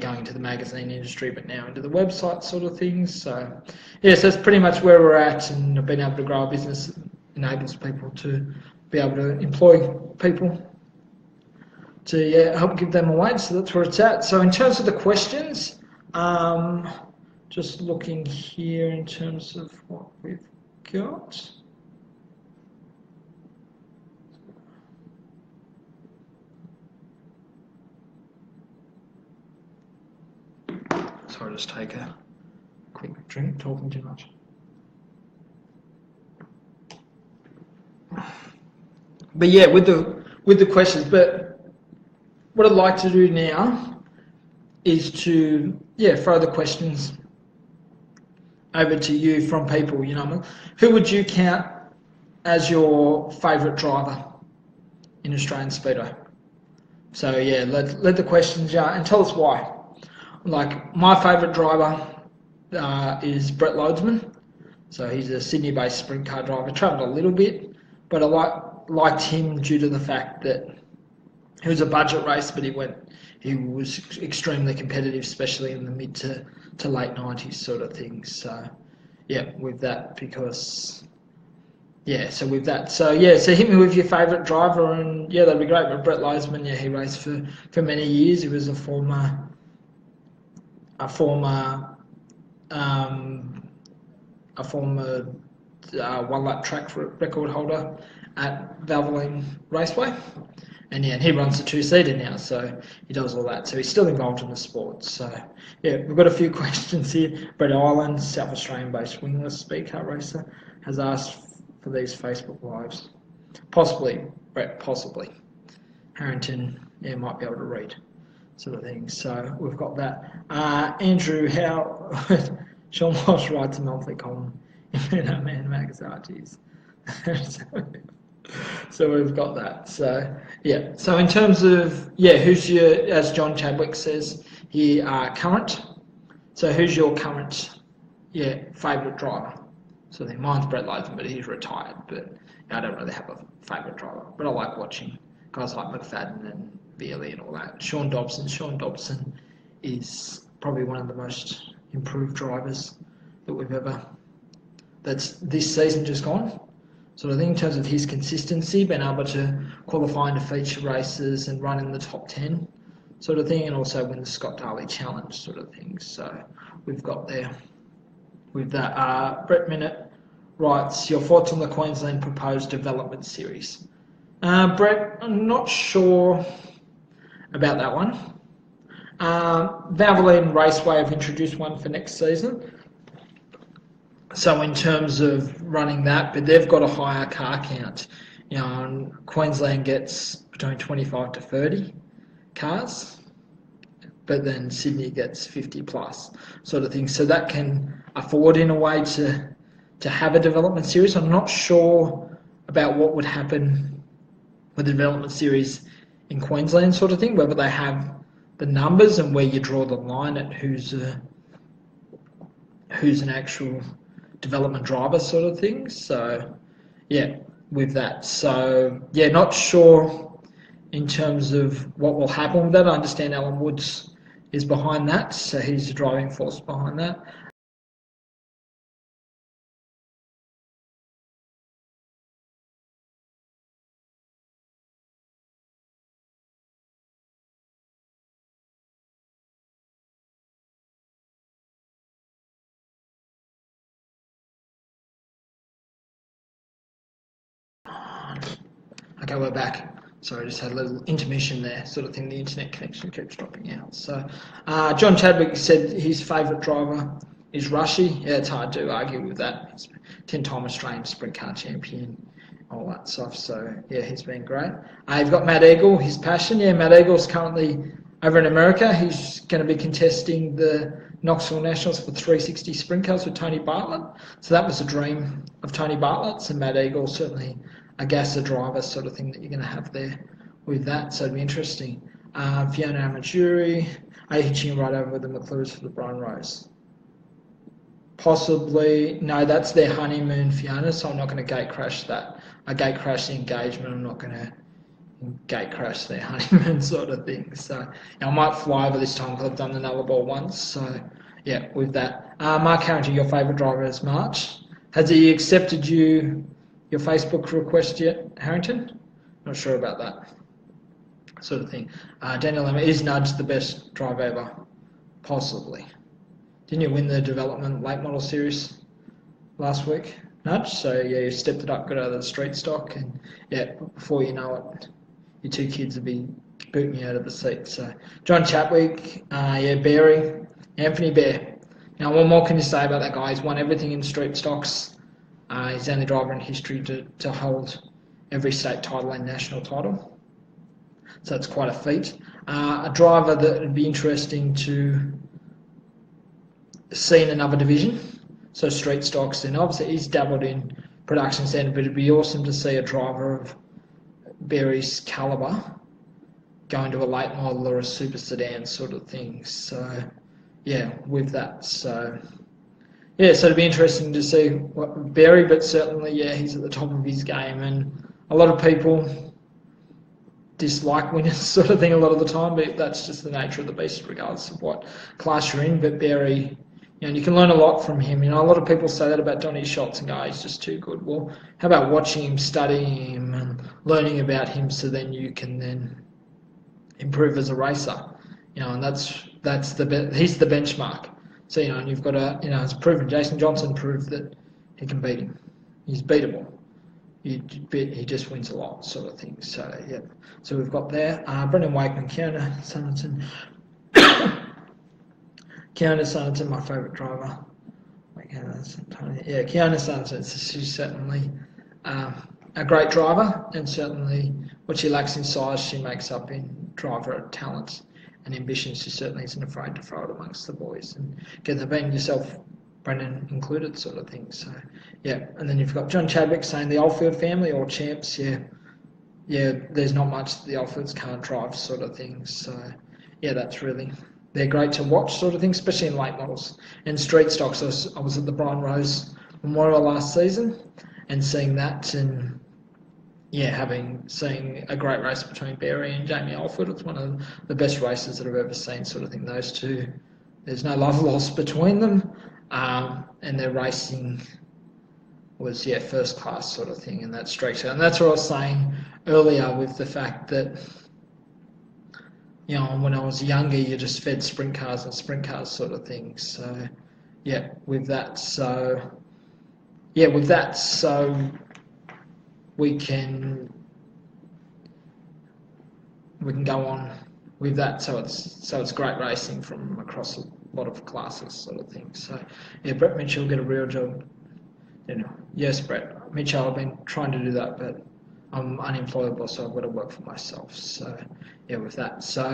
going into the magazine industry, but now into the website sort of things. So so that's pretty much where we're at, and I've been able to grow a business that enables people to be able to employ people to help give them a wage. So that's where it's at. So in terms of the questions, just looking here in terms of what we've got. Sorry, just take a quick drink, talking too much. But yeah, with the questions, but what I'd like to do now is to throw the questions over to you from people. Who would you count as your favourite driver in Australian Speedway? So let the questions and tell us why. Like, my favourite driver is Brett Loadsman. So he's a Sydney-based sprint car driver. Travelled a little bit, but I liked him due to the fact that he was a budget race, but he was extremely competitive, especially in the mid to late 90s sort of thing. So with that, because so with that, so hit me with your favourite driver, and that'd be great. But Brett Loadsman, he raced for many years. He was a former one lap track record holder at Valvoline Raceway, and he runs the two-seater now, so he does all that. So he's still involved in the sport. So we've got a few questions here. Brett Ireland, South Australian-based wingless speed car racer, has asked for these Facebook lives. Possibly, Brett, possibly. Harrington, might be able to read, sort of thing. So we've got that. Andrew, how Sean Walsh writes a monthly column in Man magazine. So we've got that. So So in terms of who's your, as John Chadwick says here, current. So who's your current favourite driver? So then mine's Brett Loadsman, but he's retired. But I don't really have a favourite driver. But I like watching guys like McFadden and Veerley and all that. Sean Dobson is probably one of the most improved drivers that we've ever, that's this season just gone. So I think in terms of his consistency, being able to qualify into feature races and run in the top 10 sort of thing, and also win the Scott Darley Challenge sort of thing. So we've got there with that. Brett Minute writes, your thoughts on the Queensland proposed development series? Brett, I'm not sure about that one. Valvoline Raceway have introduced one for next season. So in terms of running that, but they've got a higher car count. And Queensland gets between 25 to 30 cars, but then Sydney gets 50 plus sort of thing. So that can afford in a way to have a development series. I'm not sure about what would happen with the development series in Queensland sort of thing, whether they have the numbers and where you draw the line at who's an actual development driver sort of thing. So with that, so not sure in terms of what will happen with that. I understand Alan Woods is behind that, so he's the driving force behind that. Okay, we're back. Sorry, I just had a little intermission there, sort of thing. The internet connection keeps dropping out. So, John Chadwick said his favourite driver is Rushy. Yeah, it's hard to argue with that. He's 10-time Australian sprint car champion, all that stuff. So, yeah, he's been great. You've got Matt Eagle, his passion. Yeah, Matt Eagle's currently over in America. He's going to be contesting the Knoxville Nationals for 360 sprint cars with Tony Bartlett. So that was a dream of Tony Bartlett's, and Matt Eagle certainly a gasser driver sort of thing that you're going to have there with that, so it'd be interesting. Fiona Amaturi, are you hitching right over with the McClures for the Brian Rose? Possibly, no, that's their honeymoon, Fiona, so I'm not going to gate crash that. I gate crash the engagement, I'm not going to gate crash their honeymoon sort of thing. So I might fly over this time because I've done the Nullarbor once, so yeah, with that. Mark Harrington, your favourite driver is March. Has he accepted your Facebook request yet, Harrington? Not sure about that sort of thing. Daniel Lemmer, is Nudge the best driver ever? Possibly. Didn't you win the development late model series last week, Nudge? So yeah, you stepped it up, got out of the street stock, and yeah, before you know it, your two kids will be booting you out of the seat. So John Chadwick, yeah, Barry, Anthony Bear. Now, what more can you say about that guy? He's won everything in street stocks. He's the only driver in history to hold every state title and national title. So it's quite a feat. A driver that would be interesting to see in another division. So street stocks, and obviously he's dabbled in production standard, but it'd be awesome to see a driver of Barry's calibre going to a late model or a super sedan sort of thing. So yeah, with that. So yeah, so it'd be interesting to see what Barry, but certainly, yeah, he's at the top of his game, and a lot of people dislike winners sort of thing a lot of the time, but that's just the nature of the beast regardless of what class you're in. But Barry, you know, you can learn a lot from him. You know, a lot of people say that about Donny Schatz and go, he's just too good. Well, how about watching him, studying him, and learning about him, so then you can then improve as a racer. You know, and that's he's the benchmark. So, you know, and you've got to, you know, it's proven. Jason Johnson proved that he can beat him. He's beatable. He just wins a lot, sort of thing. So, yeah. So we've got there. Brendan Wakeman, Keanu Sanderson. Keanu Sanderson, my favourite driver. Yeah, Keanu Sanderson, she's certainly a great driver, and certainly what she lacks in size, she makes up in driver talent and ambition. She certainly isn't afraid to throw it amongst the boys and get the being yourself, Brendan included, sort of thing. So yeah, and then you've got John Chadwick saying the Oldfield family, all champs. Yeah, there's not much the Oldfields can't drive, sort of thing. So yeah, that's really, they're great to watch, sort of thing, especially in late models and street stocks. I was at the Brian Rose Memorial last season and seeing that, and yeah, seeing a great race between Barry and Jamie Oldfield. It's one of the best races that I've ever seen, sort of thing. Those two, there's no love lost between them, and their racing was, yeah, first class, sort of thing, and that street. And that's what I was saying earlier with the fact that, you know, when I was younger, you just fed sprint cars and sprint cars, sort of thing. So yeah, with that, so we can go on with that. So it's great racing from across a lot of classes, sort of thing. So yeah, Brett Mitchell get a real job. You know, yes, Brett Mitchell. I've been trying to do that, but I'm unemployable, so I've got to work for myself. So yeah, with that. So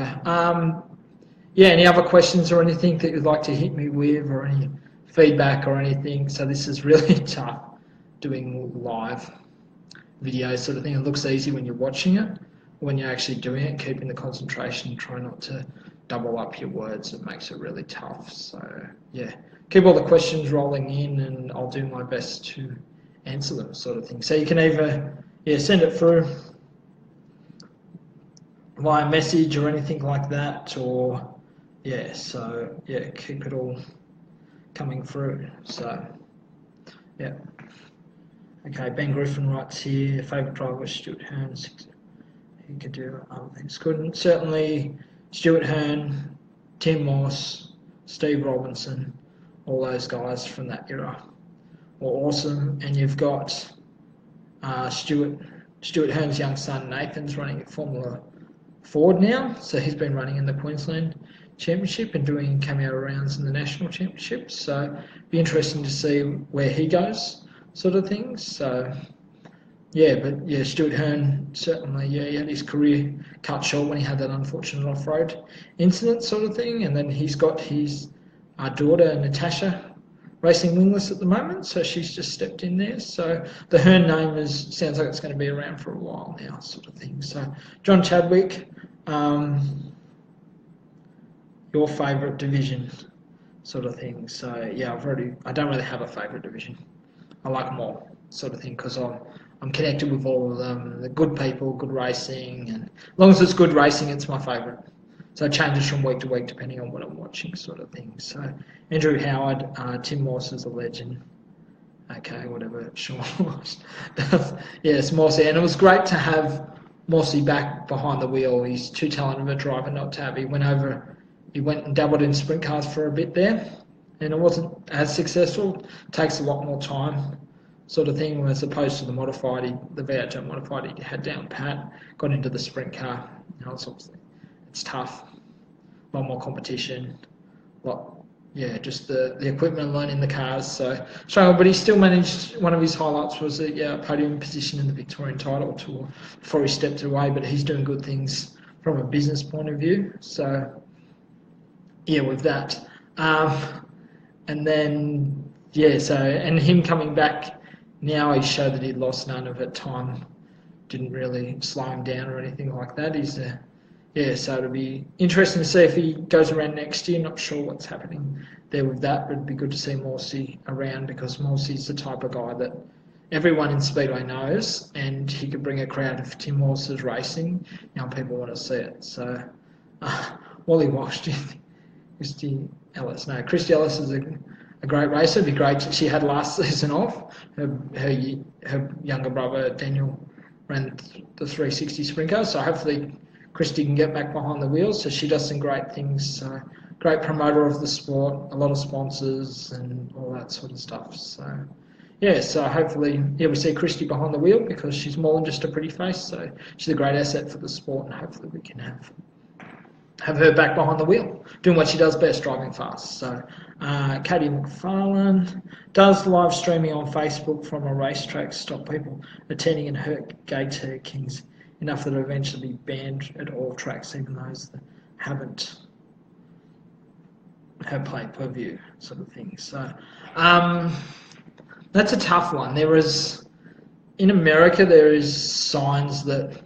yeah, any other questions or anything that you'd like to hit me with, or any feedback or anything? So this is really tough doing live video, sort of thing. It looks easy when you're watching it. When you're actually doing it, keeping the concentration, try not to double up your words. It makes it really tough. So yeah, keep all the questions rolling in, and I'll do my best to answer them, sort of thing. So you can either send it through via message or anything like that, or so keep it all coming through. So yeah. Okay, Ben Griffin writes here, favourite driver was Stuart Hearn. He could do other things. Couldn't. Certainly Stuart Hearn, Tim Moss, Steve Robinson, all those guys from that era were awesome. And you've got Stuart Stuart Hearn's young son Nathan's running at Formula Ford now, so he's been running in the Queensland Championship and doing cameo rounds in the National Championships. So it'd be interesting to see where he goes, sort of thing. So yeah, but yeah, Stuart Hearn certainly, yeah, he had his career cut short when he had that unfortunate off-road incident, sort of thing. And then he's got his daughter Natasha racing wingless at the moment, so she's just stepped in there. So the Hearn name sounds like it's going to be around for a while now, sort of thing. So John Chadwick, your favourite division, sort of thing. So yeah, I don't really have a favourite division. I like them all, sort of thing, because I'm connected with all of them. The good people, good racing, and as long as it's good racing, it's my favourite. So it changes from week to week depending on what I'm watching, sort of thing. So Andrew Howard, Tim Morse is a legend. Okay, whatever Sean was. Yes, Morsey. And it was great to have Morsey back behind the wheel. He's too talented of a driver not to have. He went and dabbled in sprint cars for a bit there, and it wasn't as successful. It takes a lot more time, sort of thing, as opposed to the V8 modified he had down pat, got into the sprint car. It's tough, a lot more competition, just the equipment and learning the cars. So struggle, but he still managed. One of his highlights was a podium position in the Victorian title tour before he stepped away. But he's doing good things from a business point of view. So yeah, with that, and then and him coming back now, he showed that he'd lost none of it. Time didn't really slow him down or anything like that. So it'll be interesting to see if he goes around next year. Not sure what's happening there with that, but it'd be good to see Morsey around, because Morsey's the type of guy that everyone in Speedway knows, and he could bring a crowd if Tim Morse's racing. People want to see it. So Wally Walsh, Christy Ellis. No, Christy Ellis is a great racer. It'd be great. She had last season off. Her younger brother Daniel ran the 360 sprint car, so hopefully Christy can get back behind the wheels. So she does some great things. Great promoter of the sport, a lot of sponsors and all that sort of stuff. So yeah, so hopefully we see Christy behind the wheel, because she's more than just a pretty face. So she's a great asset for the sport, and hopefully we can have her back behind the wheel, doing what she does best, driving fast. So Katie McFarlane does live streaming on Facebook from a racetrack stop people attending and hurt gay kings enough that it'll eventually be banned at all tracks, even those that haven't had pay-per-view, sort of thing. So that's a tough one. In America, there is signs that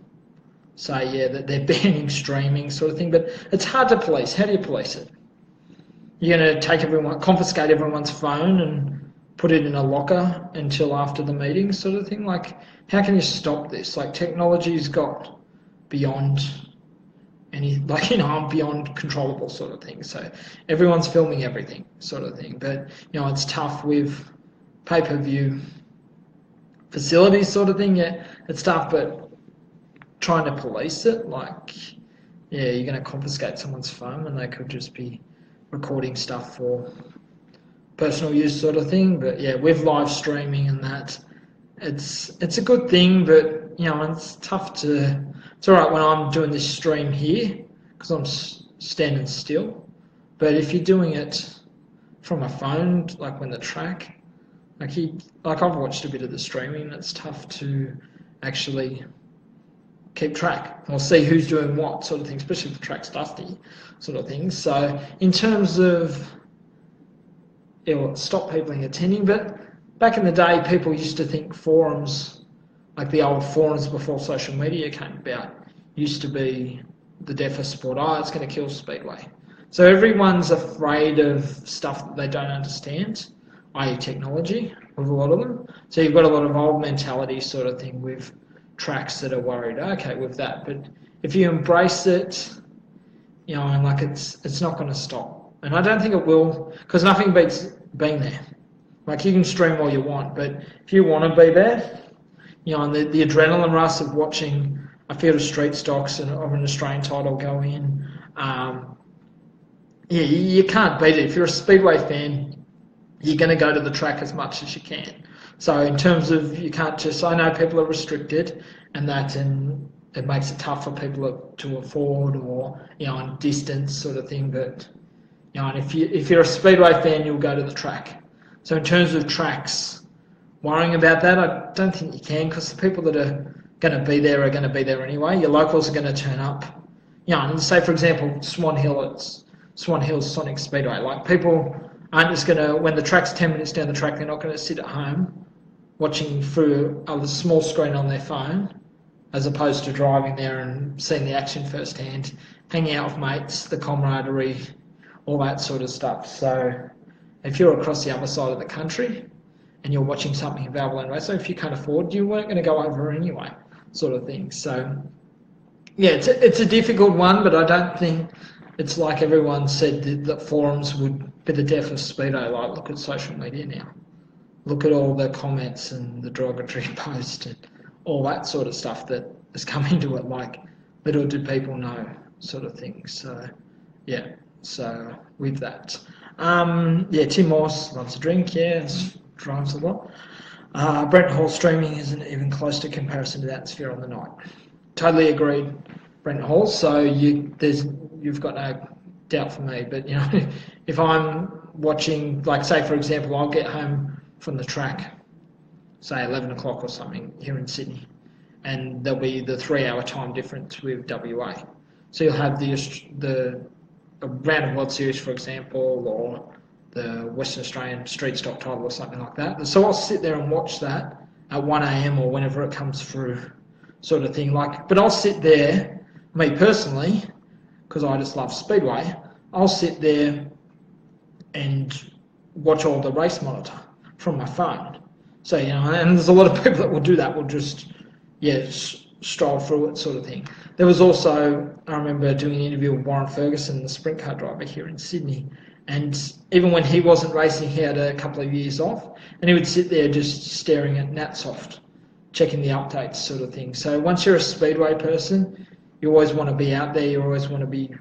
say, that they're banning streaming, sort of thing, but it's hard to police. How do you police it? You're going to confiscate everyone's phone and put it in a locker until after the meeting, sort of thing? Like, how can you stop this? Like, technology's got beyond beyond controllable, sort of thing. So everyone's filming everything, sort of thing. But, it's tough with pay-per-view facilities, sort of thing. Yeah, it's tough, but trying to police it, you're going to confiscate someone's phone and they could just be recording stuff for personal use, sort of thing. But yeah, with live streaming and that, it's a good thing, but it's tough to. It's all right when I'm doing this stream here because I'm standing still, but if you're doing it from a phone, like when the track, I've watched a bit of the streaming. It's tough to actually keep track or see who's doing what, sort of thing, especially if the track's dusty, sort of thing. So in terms of it will stop people attending, but back in the day, people used to think forums, like the old forums before social media came about, used to be the death of sport. It's going to kill Speedway. So everyone's afraid of stuff that they don't understand, i.e. technology, with a lot of them. So you've got a lot of old mentality, sort of thing, with tracks that are worried, with that. But if you embrace it, it's not going to stop. And I don't think it will, because nothing beats being there. You can stream all you want, but if you want to be there, and the adrenaline rush of watching a field of street stocks and of an Australian title go in, you can't beat it. If you're a Speedway fan, you're going to go to the track as much as you can. So in terms of, you can't just, I know people are restricted, and it makes it tough for people to afford, or on distance sort of thing. But and if you're a speedway fan, you'll go to the track. So in terms of tracks, worrying about that, I don't think you can, because the people that are going to be there are going to be there anyway. Your locals are going to turn up. And say for example Swan Hills Sonic Speedway. Like, people aren't just going to, when the track's 10 minutes down the track, they're not going to sit at home watching through a small screen on their phone, as opposed to driving there and seeing the action firsthand, hanging out with mates, the camaraderie, all that sort of stuff. So if you're across the other side of the country and you're watching something available in Western, if you can't afford, you weren't going to go over anyway, sort of thing. So yeah, it's a difficult one, but I don't think it's like everyone said that forums would be the death of Speedo. Like, look at social media now. Look at all the comments and the derogatory posts and all that sort of stuff that has come into it. Like, little did people know, sort of thing. So yeah, so with that. Tim Morse loves to drink, drives a lot. Brent Hall streaming isn't even close to comparison to the atmosphere on the night. Totally agreed, Brent Hall. So you've got no doubt for me. But if I'm watching, like, say for example, I'll get home from the track, say 11 o'clock or something here in Sydney, and there'll be the 3-hour time difference with WA. So you'll have the round of World Series, for example, or the Western Australian Street Stock title or something like that. So I'll sit there and watch that at 1 a.m. or whenever it comes through, sort of thing. But I'll sit there, me personally, because I just love Speedway, I'll sit there and watch all the race monitor from my phone. So, and there's a lot of people that will do that, will just, stroll through it, sort of thing. There was also, I remember doing an interview with Warren Ferguson, the sprint car driver here in Sydney, and even when he wasn't racing, he had a couple of years off, and he would sit there just staring at Natsoft, checking the updates, sort of thing. So once you're a Speedway person, you always want to be out there, you always want to be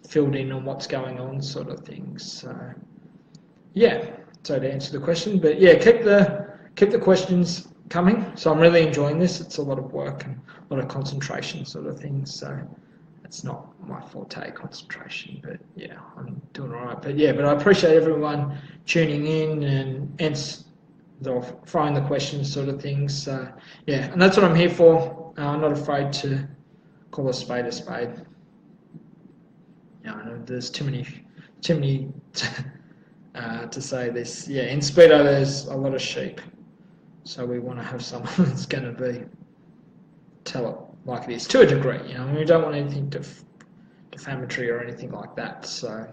filled in on what's going on, sort of thing. So so to answer the question, but keep the questions coming. So I'm really enjoying this. It's a lot of work and a lot of concentration, sort of thing. So it's not my forte, concentration, but I'm doing all right. But I appreciate everyone tuning in and throwing the questions, sort of things. So and that's what I'm here for. I'm not afraid to call a spade a spade. I know there's too many to say this. In Speedo there's a lot of sheep, so we want to have someone that's going to tell it like it is, to a degree. We don't want anything defamatory or anything like that. So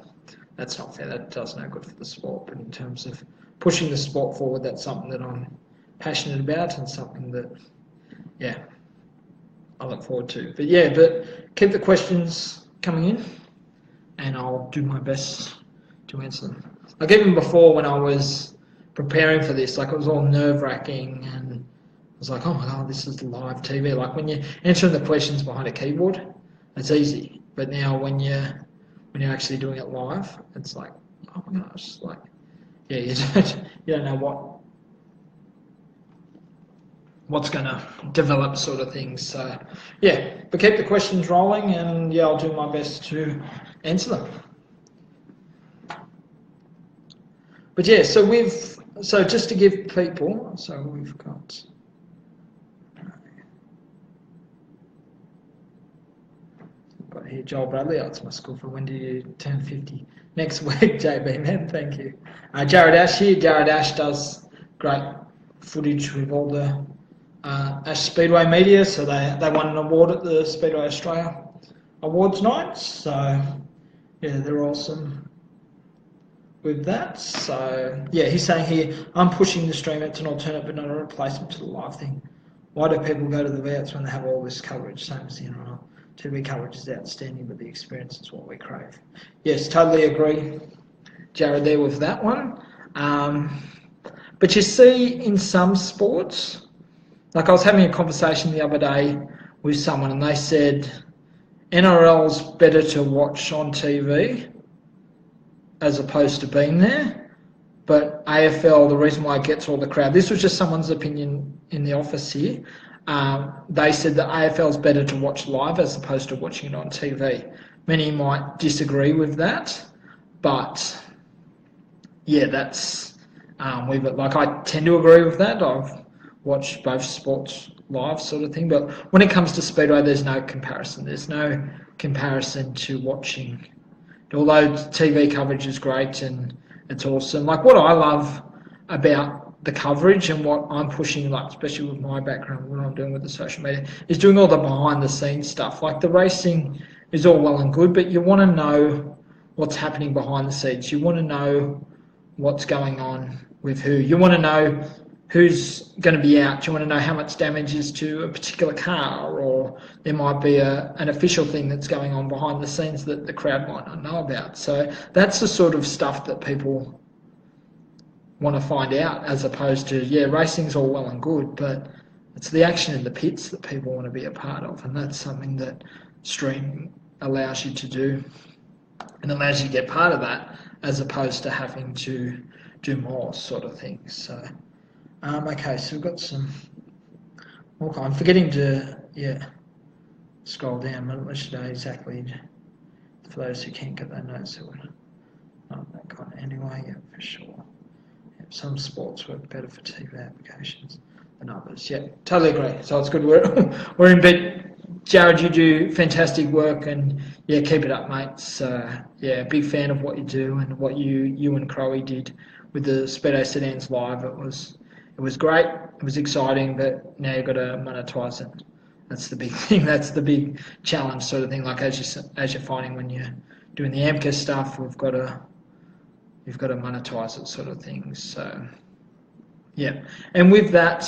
that's not fair. That does no good for the sport. But in terms of pushing the sport forward, that's something that I'm passionate about and something that I look forward to. But keep the questions coming in, and I'll do my best to answer them. Like, even before, when I was preparing for this, like, it was all nerve-wracking, and I was like, oh my God, this is live TV. Like, when you're answering the questions behind a keyboard, it's easy. But now when you're actually doing it live, it's like, oh my gosh, like, you don't know what's going to develop, sort of things. So but keep the questions rolling, and I'll do my best to answer them. But so just to give people, so we've got here Joel Bradley. It's my school for when do you turn 50? Next week, JB, man, thank you. Jared Ash here. Jared Ash does great footage with all the Ash Speedway media, so they won an award at the Speedway Australia Awards night, so they're awesome with that. So he's saying here, I'm pushing the stream. It's an alternate but not a replacement to the live thing. Why do people go to the V8s when they have all this coverage? Same as the NRL. TV coverage is outstanding, but the experience is what we crave. Yes, totally agree, Jared, there with that one. But you see, in some sports, like, I was having a conversation the other day with someone, and they said NRL's better to watch on TV as opposed to being there, but AFL, the reason why it gets all the crowd, this was just someone's opinion in the office here, they said that AFL is better to watch live as opposed to watching it on TV. Many might disagree with that, but yeah, that's I tend to agree with that. I've watched both sports live, sort of thing. But when it comes to Speedway, there's no comparison. There's no comparison to watching. Although TV coverage is great and it's awesome. Like what I love about the coverage and what I'm pushing, like especially with my background, what I'm doing with the social media, is doing all the behind the scenes stuff. Like the racing is all well and good, but you want to know what's happening behind the scenes. You want to know what's going on with who. You want to know who's going to be out. You want to know how much damage is to a particular car, or there might be an official thing that's going on behind the scenes that the crowd might not know about. So that's the sort of stuff that people want to find out, as opposed to, yeah, racing's all well and good, but it's the action in the pits that people want to be a part of, and that's something that stream allows you to do and allows you to get part of that, as opposed to having to do more sort of things. So okay, so we've got some more. I'm forgetting to scroll down, but let's show exactly for those who can't get that notes. Not that kind of anyway, yeah, for sure. Some sports work better for TV applications than others. Yeah, totally agree. So it's good. We're in bed. Jared, you do fantastic work, and yeah, keep it up, mate. So yeah, big fan of what you do and what you and Crowe did with the Speedo sedans live. It was great. It was exciting, but now you've got to monetize it. That's the big thing. That's the big challenge, sort of thing. Like as you're finding when you're doing the AMCA stuff, you've got to monetize it, sort of thing. So yeah, and with that,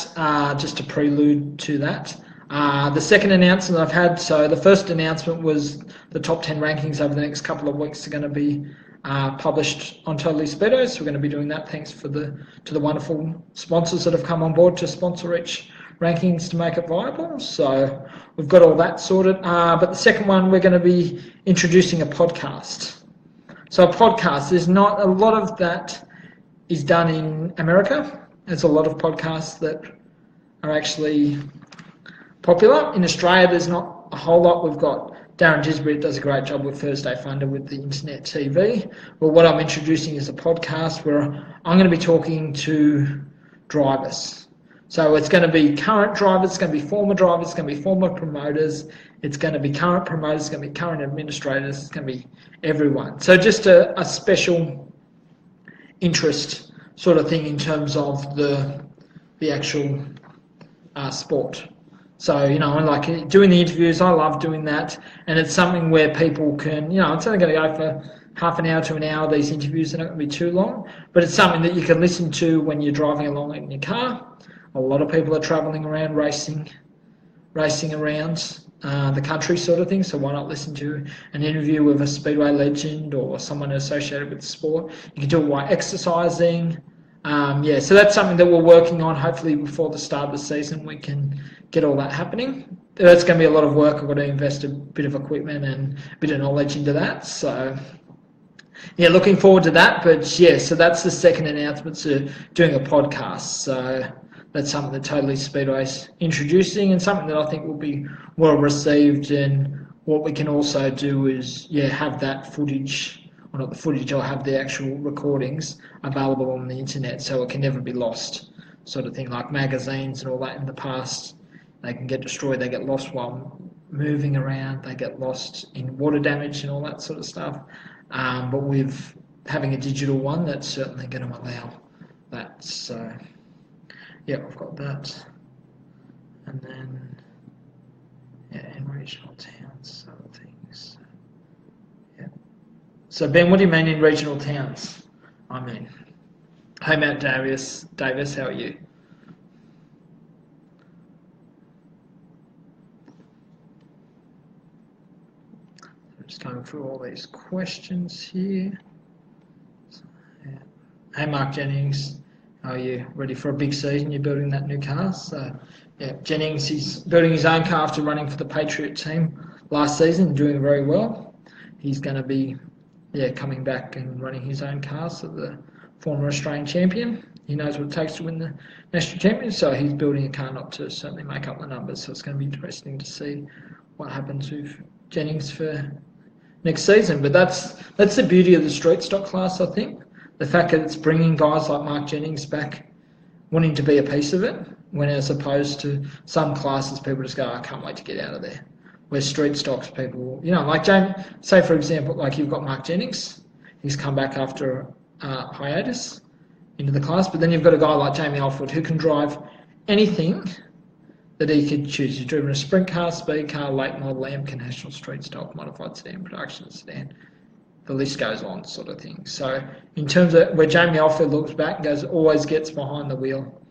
just to prelude to that, the second announcement I've had. So the first announcement was the top 10 rankings over the next couple of weeks are going to be published on Totally Speedway. So we're going to be doing that. Thanks to the wonderful sponsors that have come on board to sponsor each rankings to make it viable. So we've got all that sorted. But the second one, we're going to be introducing a podcast. So a podcast, there's not a lot of that is done in America. There's a lot of podcasts that are actually popular. In Australia, there's not a whole lot. We've got Darren Gisbert does a great job with Thursday Funder with the internet TV. But what I'm introducing is a podcast where I'm going to be talking to drivers. So it's going to be current drivers, it's going to be former drivers, it's going to be former promoters, it's going to be current promoters, it's going to be current administrators, it's going to be everyone. So just a special interest sort of thing in terms of the actual sport. So, you know, like doing the interviews, I love doing that. And it's something where people can, you know, it's only going to go for half an hour to an hour, these interviews. They're not going to be too long. But it's something that you can listen to when you're driving along in your car. A lot of people are travelling around, racing around the country sort of thing. So why not listen to an interview with a Speedway legend or someone associated with the sport? You can do it while exercising. So that's something that we're working on. Hopefully before the start of the season, we can get all that happening. That's going to be a lot of work. I've got to invest a bit of equipment and a bit of knowledge into that. So, yeah, looking forward to that. But, yeah, so that's the second announcement, so doing a podcast. So that's something that Totally Speedway's introducing and something that I think will be well received. And what we can also do is, have that footage, or not the footage, I'll have the actual recordings available on the internet so it can never be lost, sort of thing, like magazines and all that in the past. They can get destroyed, they get lost while moving around, they get lost in water damage and all that sort of stuff. But with having a digital one, that's certainly going to allow that. So, yeah, I've got that. And then, in regional towns, sort of things. Yeah. So, Ben, what do you mean in regional towns? I mean, hey, Matt Davis, how are you? Just going through all these questions here. So, yeah. Hey, Mark Jennings, how are you? Ready for a big season? You're building that new car. So, yeah, Jennings, he's building his own car after running for the Patriot team last season, doing very well. He's going to be, coming back and running his own car, so the former Australian champion. he knows what it takes to win the national championship. So he's building a car not to certainly make up the numbers. So it's going to be interesting to see what happens with Jennings for next season. But that's the beauty of the street stock class, I think. The fact that it's bringing guys like Mark Jennings back, wanting to be a piece of it, when as opposed to some classes, people just go, I can't wait to get out of there. Where street stocks, people, like James, say for example, like you've got Mark Jennings, he's come back after hiatus into the class, but then you've got a guy like Jamie Alford who can drive anything that he could choose. He's driven a sprint car, speed car, late model, Lamb, national street stock, modified sedan, production sedan. The list goes on, sort of thing. So in terms of where Jamie Alford looks back and goes, always gets behind the wheel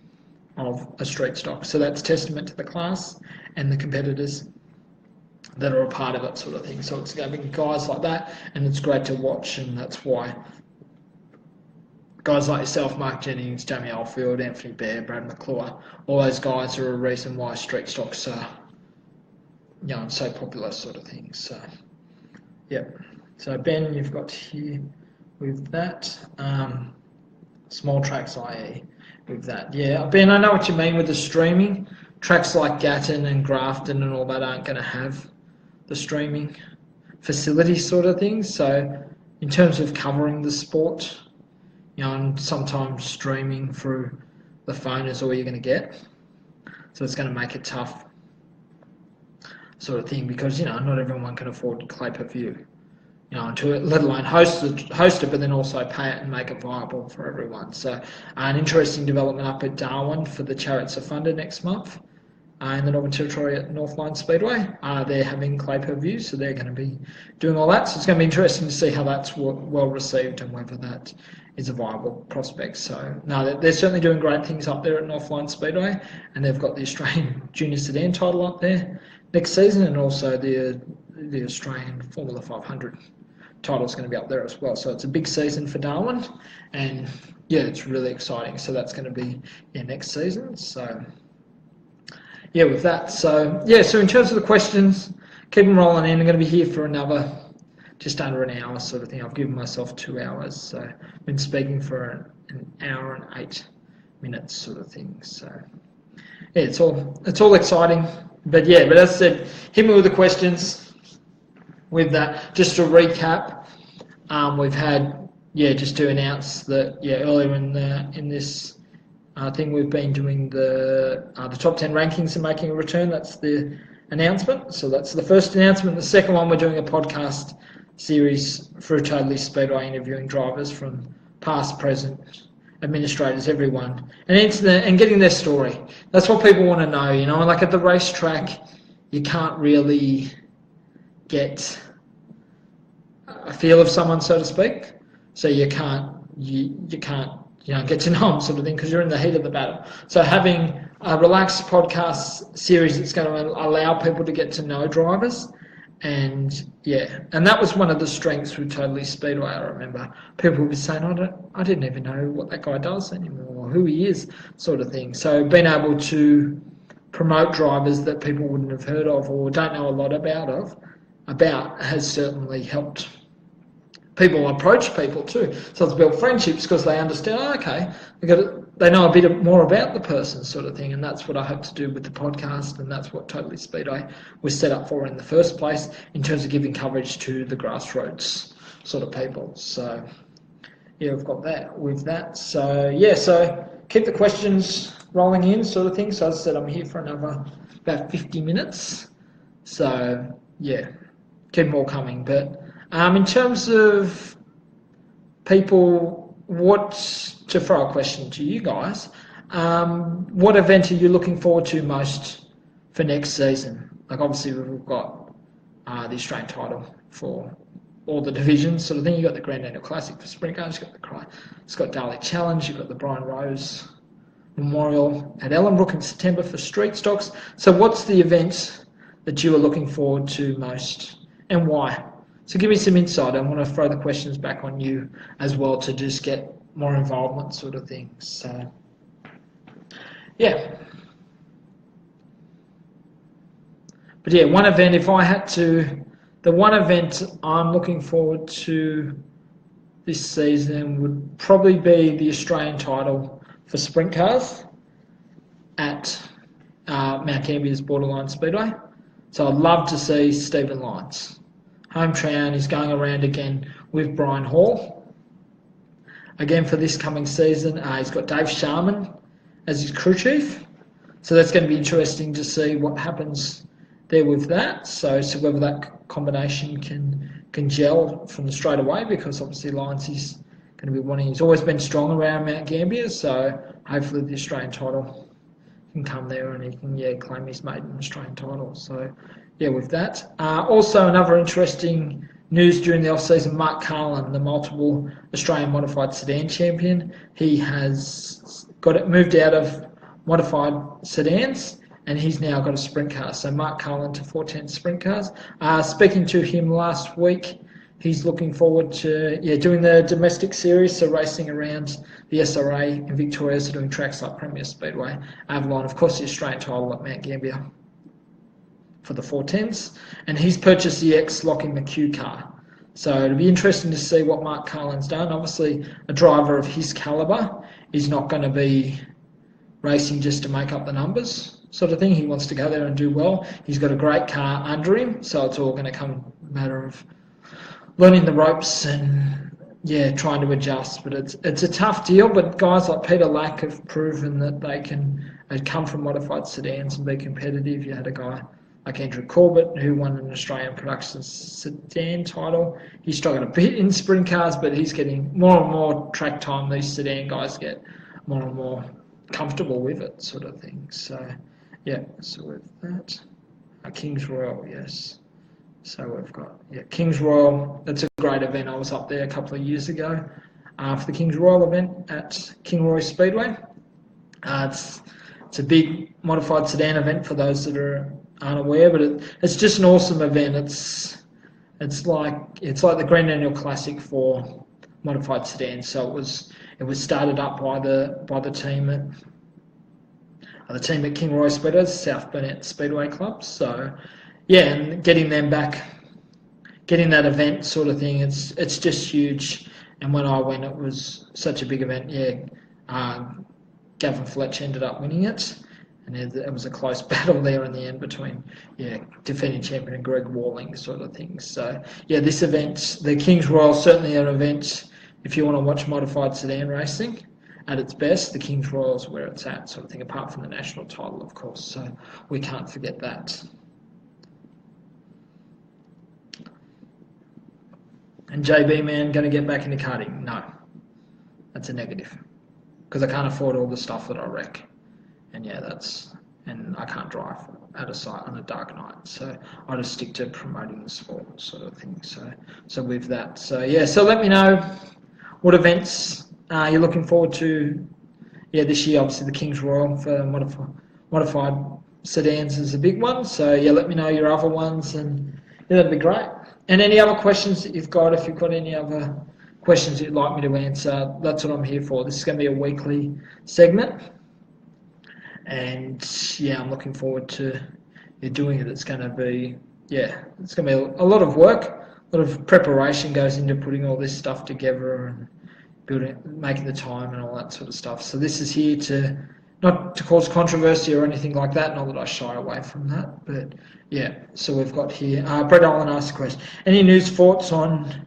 of a street stock. So that's testament to the class and the competitors that are a part of it, sort of thing. So it's having guys like that, and it's great to watch, and that's why guys like yourself, Mark Jennings, Jamie Alfield, Anthony Baird, Brad McClure, all those guys are a reason why street stocks are so popular, sort of thing. So yeah. So Ben, you've got here with that. Small tracks, i.e. with that. Yeah, Ben, I know what you mean with the streaming. Tracks like Gatton and Grafton and all that aren't going to have the streaming facility, sort of thing. So in terms of covering the sport, and sometimes streaming through the phone is all you're going to get. So it's going to make it tough, sort of thing, because not everyone can afford pay-per-view. Let alone host it, but then also pay it and make it viable for everyone. So an interesting development up at Darwin for the Chariots of Thunder next month in the Northern Territory at Northline Speedway. They're having pay-per-view, so they're going to be doing all that. So it's going to be interesting to see how that's well received and whether that is a viable prospect. So no, they're certainly doing great things up there at Northline Speedway, and they've got the Australian Junior Sedan title up there next season, and also the Australian Formula 500 title is going to be up there as well. So it's a big season for Darwin, and yeah, it's really exciting. So that's going to be next season. So yeah, with that. So yeah, so in terms of the questions, keep them rolling in. I'm going to be here for another just under an hour, sort of thing. I've given myself 2 hours, so I've been speaking for an hour and 8 minutes, sort of thing. So yeah, it's all exciting. But yeah, but as I said, hit me with the questions. With that, just to recap, we've had just to announce that earlier in this thing we've been doing the top 10 rankings and making a return. That's the announcement. So that's the first announcement. The second one, we're doing a podcast series through Totally Speedway, interviewing drivers from past, present, administrators, everyone, and getting their story. That's what people want to know. Like at the racetrack, you can't really get a feel of someone, so to speak. So you can't get to know them, sort of thing, because you're in the heat of the battle. So having a relaxed podcast series that's going to allow people to get to know drivers, and that was one of the strengths with Totally Speedway. I remember people would be saying, I didn't even know what that guy does anymore, or who he is, sort of thing. So being able to promote drivers that people wouldn't have heard of or don't know a lot about has certainly helped people approach people too. So it's built friendships because they understand, they know a bit more about the person, sort of thing. And that's what I hope to do with the podcast, and that's what Totally Speedway was set up for in the first place, in terms of giving coverage to the grassroots sort of people. So yeah, we've got that with that. So yeah, so keep the questions rolling in, sort of thing. So as I said, I'm here for another about 50 minutes. So yeah, keep more coming. But in terms of people, to throw a question to you guys, what event are you looking forward to most for next season? Like obviously we've got the Australian title for all the divisions, sort of thing. You've got the Grand Annual Classic for sprint cars, you've got the Scott Daly Challenge, you've got the Brian Rose Memorial at Ellenbrook in September for street stocks. So what's the event that you are looking forward to most, and why? So give me some insight. I want to throw the questions back on you as well to just get more involvement, sort of thing. So yeah. But yeah, one event, the one event I'm looking forward to this season would probably be the Australian title for sprint cars at Mount Gambier's Borderline Speedway. So I'd love to see Stephen Lyons. Hometown, he's going around again with Brian Hall. Again for this coming season, he's got Dave Sharman as his crew chief. So that's going to be interesting to see what happens there with that. So whether that combination can gel from the straight away, because obviously Lyons is going to be wanting. He's always been strong around Mount Gambier, so hopefully the Australian title can come there and he can claim his maiden Australian title. So with that. Also another interesting news during the off-season, Mark Carlin, the multiple Australian modified sedan champion, he has got it moved out of modified sedans and he's now got a sprint car. So Mark Carlin to 410 sprint cars. Speaking to him last week, he's looking forward to doing the domestic series, so racing around the SRA in Victoria, so doing tracks like Premier Speedway, Avalon, of course the Australian title at Mount Gambier for the 410s, and he's purchased the ex-Lockie McHugh car. So it'll be interesting to see what Mark Carlin's done. Obviously, a driver of his calibre is not going to be racing just to make up the numbers sort of thing. He wants to go there and do well. He's got a great car under him, so it's all going to come a matter of learning the ropes and trying to adjust. But it's a tough deal. But guys like Peter Lack have proven that they can come from modified sedans and be competitive. You had a guy like Andrew Corbett, who won an Australian production sedan title. He struggled a bit in sprint cars, but he's getting more and more track time. These sedan guys get more and more comfortable with it, sort of thing. So so with that, Kings Royal, yes. So we've got Kings Royal. That's a great event. I was up there a couple of years ago for the Kings Royal event at King Roy Speedway. It's a big modified sedan event for those that aren't aware, but it's just an awesome event. It's like the Grand Annual Classic for modified sedans. So it was started up by the team at King Roy Speedway, South Burnett Speedway Club. So and getting them back, getting that event sort of thing, it's just huge. And when I went, it was such a big event. Gavin Fletch ended up winning it, and it was a close battle there in the end between defending champion and Greg Walling sort of thing. So this event, the Kings Royal, certainly an event if you want to watch modified sedan racing at its best. The Kings Royal is where it's at, sort of thing, apart from the national title, of course. So we can't forget that. And JB, man, going to get back into karting? No, that's a negative, because I can't afford all the stuff that I wreck, and and I can't drive out of sight on a dark night. So I just stick to promoting the sport, sort of thing. So with that, so let me know what events you're looking forward to. This year, obviously the Kings Royal for modified sedans is a big one. So let me know your other ones, and that'd be great. And any other questions that you've got, if you've got any other questions you'd like me to answer, that's what I'm here for. This is going to be a weekly segment, and I'm looking forward to doing it. It's going to be it's going to be a lot of work, a lot of preparation goes into putting all this stuff together and building, making the time and all that sort of stuff. So this is here to not to cause controversy or anything like that. Not that I shy away from that, but so we've got here. Brett Allen asked a question. Any news, thoughts on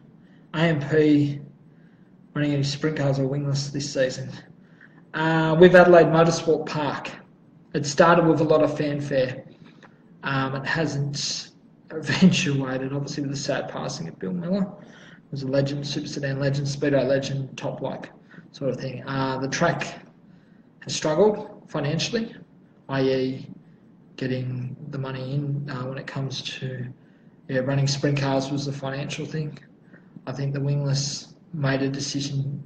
AMP running any sprint cars or wingless this season? With Adelaide Motorsport Park, it started with a lot of fanfare. It hasn't eventuated, obviously, with the sad passing of Bill Miller. He was a legend, super sedan legend, speedway legend, top bloke sort of thing. The track has struggled financially, i.e. getting the money in when it comes to running sprint cars was the financial thing. I think the wingless made a decision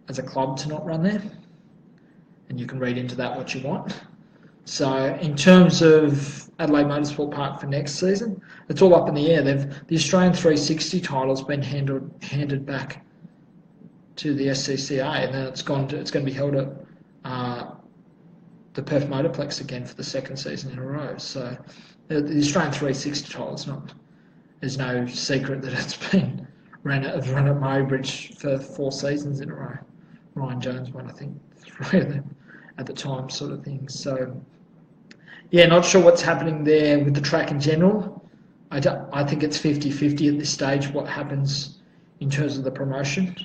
as a club to not run there, and you can read into that what you want. So in terms of Adelaide Motorsport Park for next season, it's all up in the air. The Australian 360 title's been handed back to the SCCA, and then it's going to be held at the Perth Motorplex again for the second season in a row. So the Australian 360 title is no secret that it's been run at Murray Bridge for 4 seasons in a row. Ryan Jones won, I think, three of them at the time, sort of thing. So yeah, not sure what's happening there with the track in general. I think it's 50-50 at this stage what happens in terms of the promotion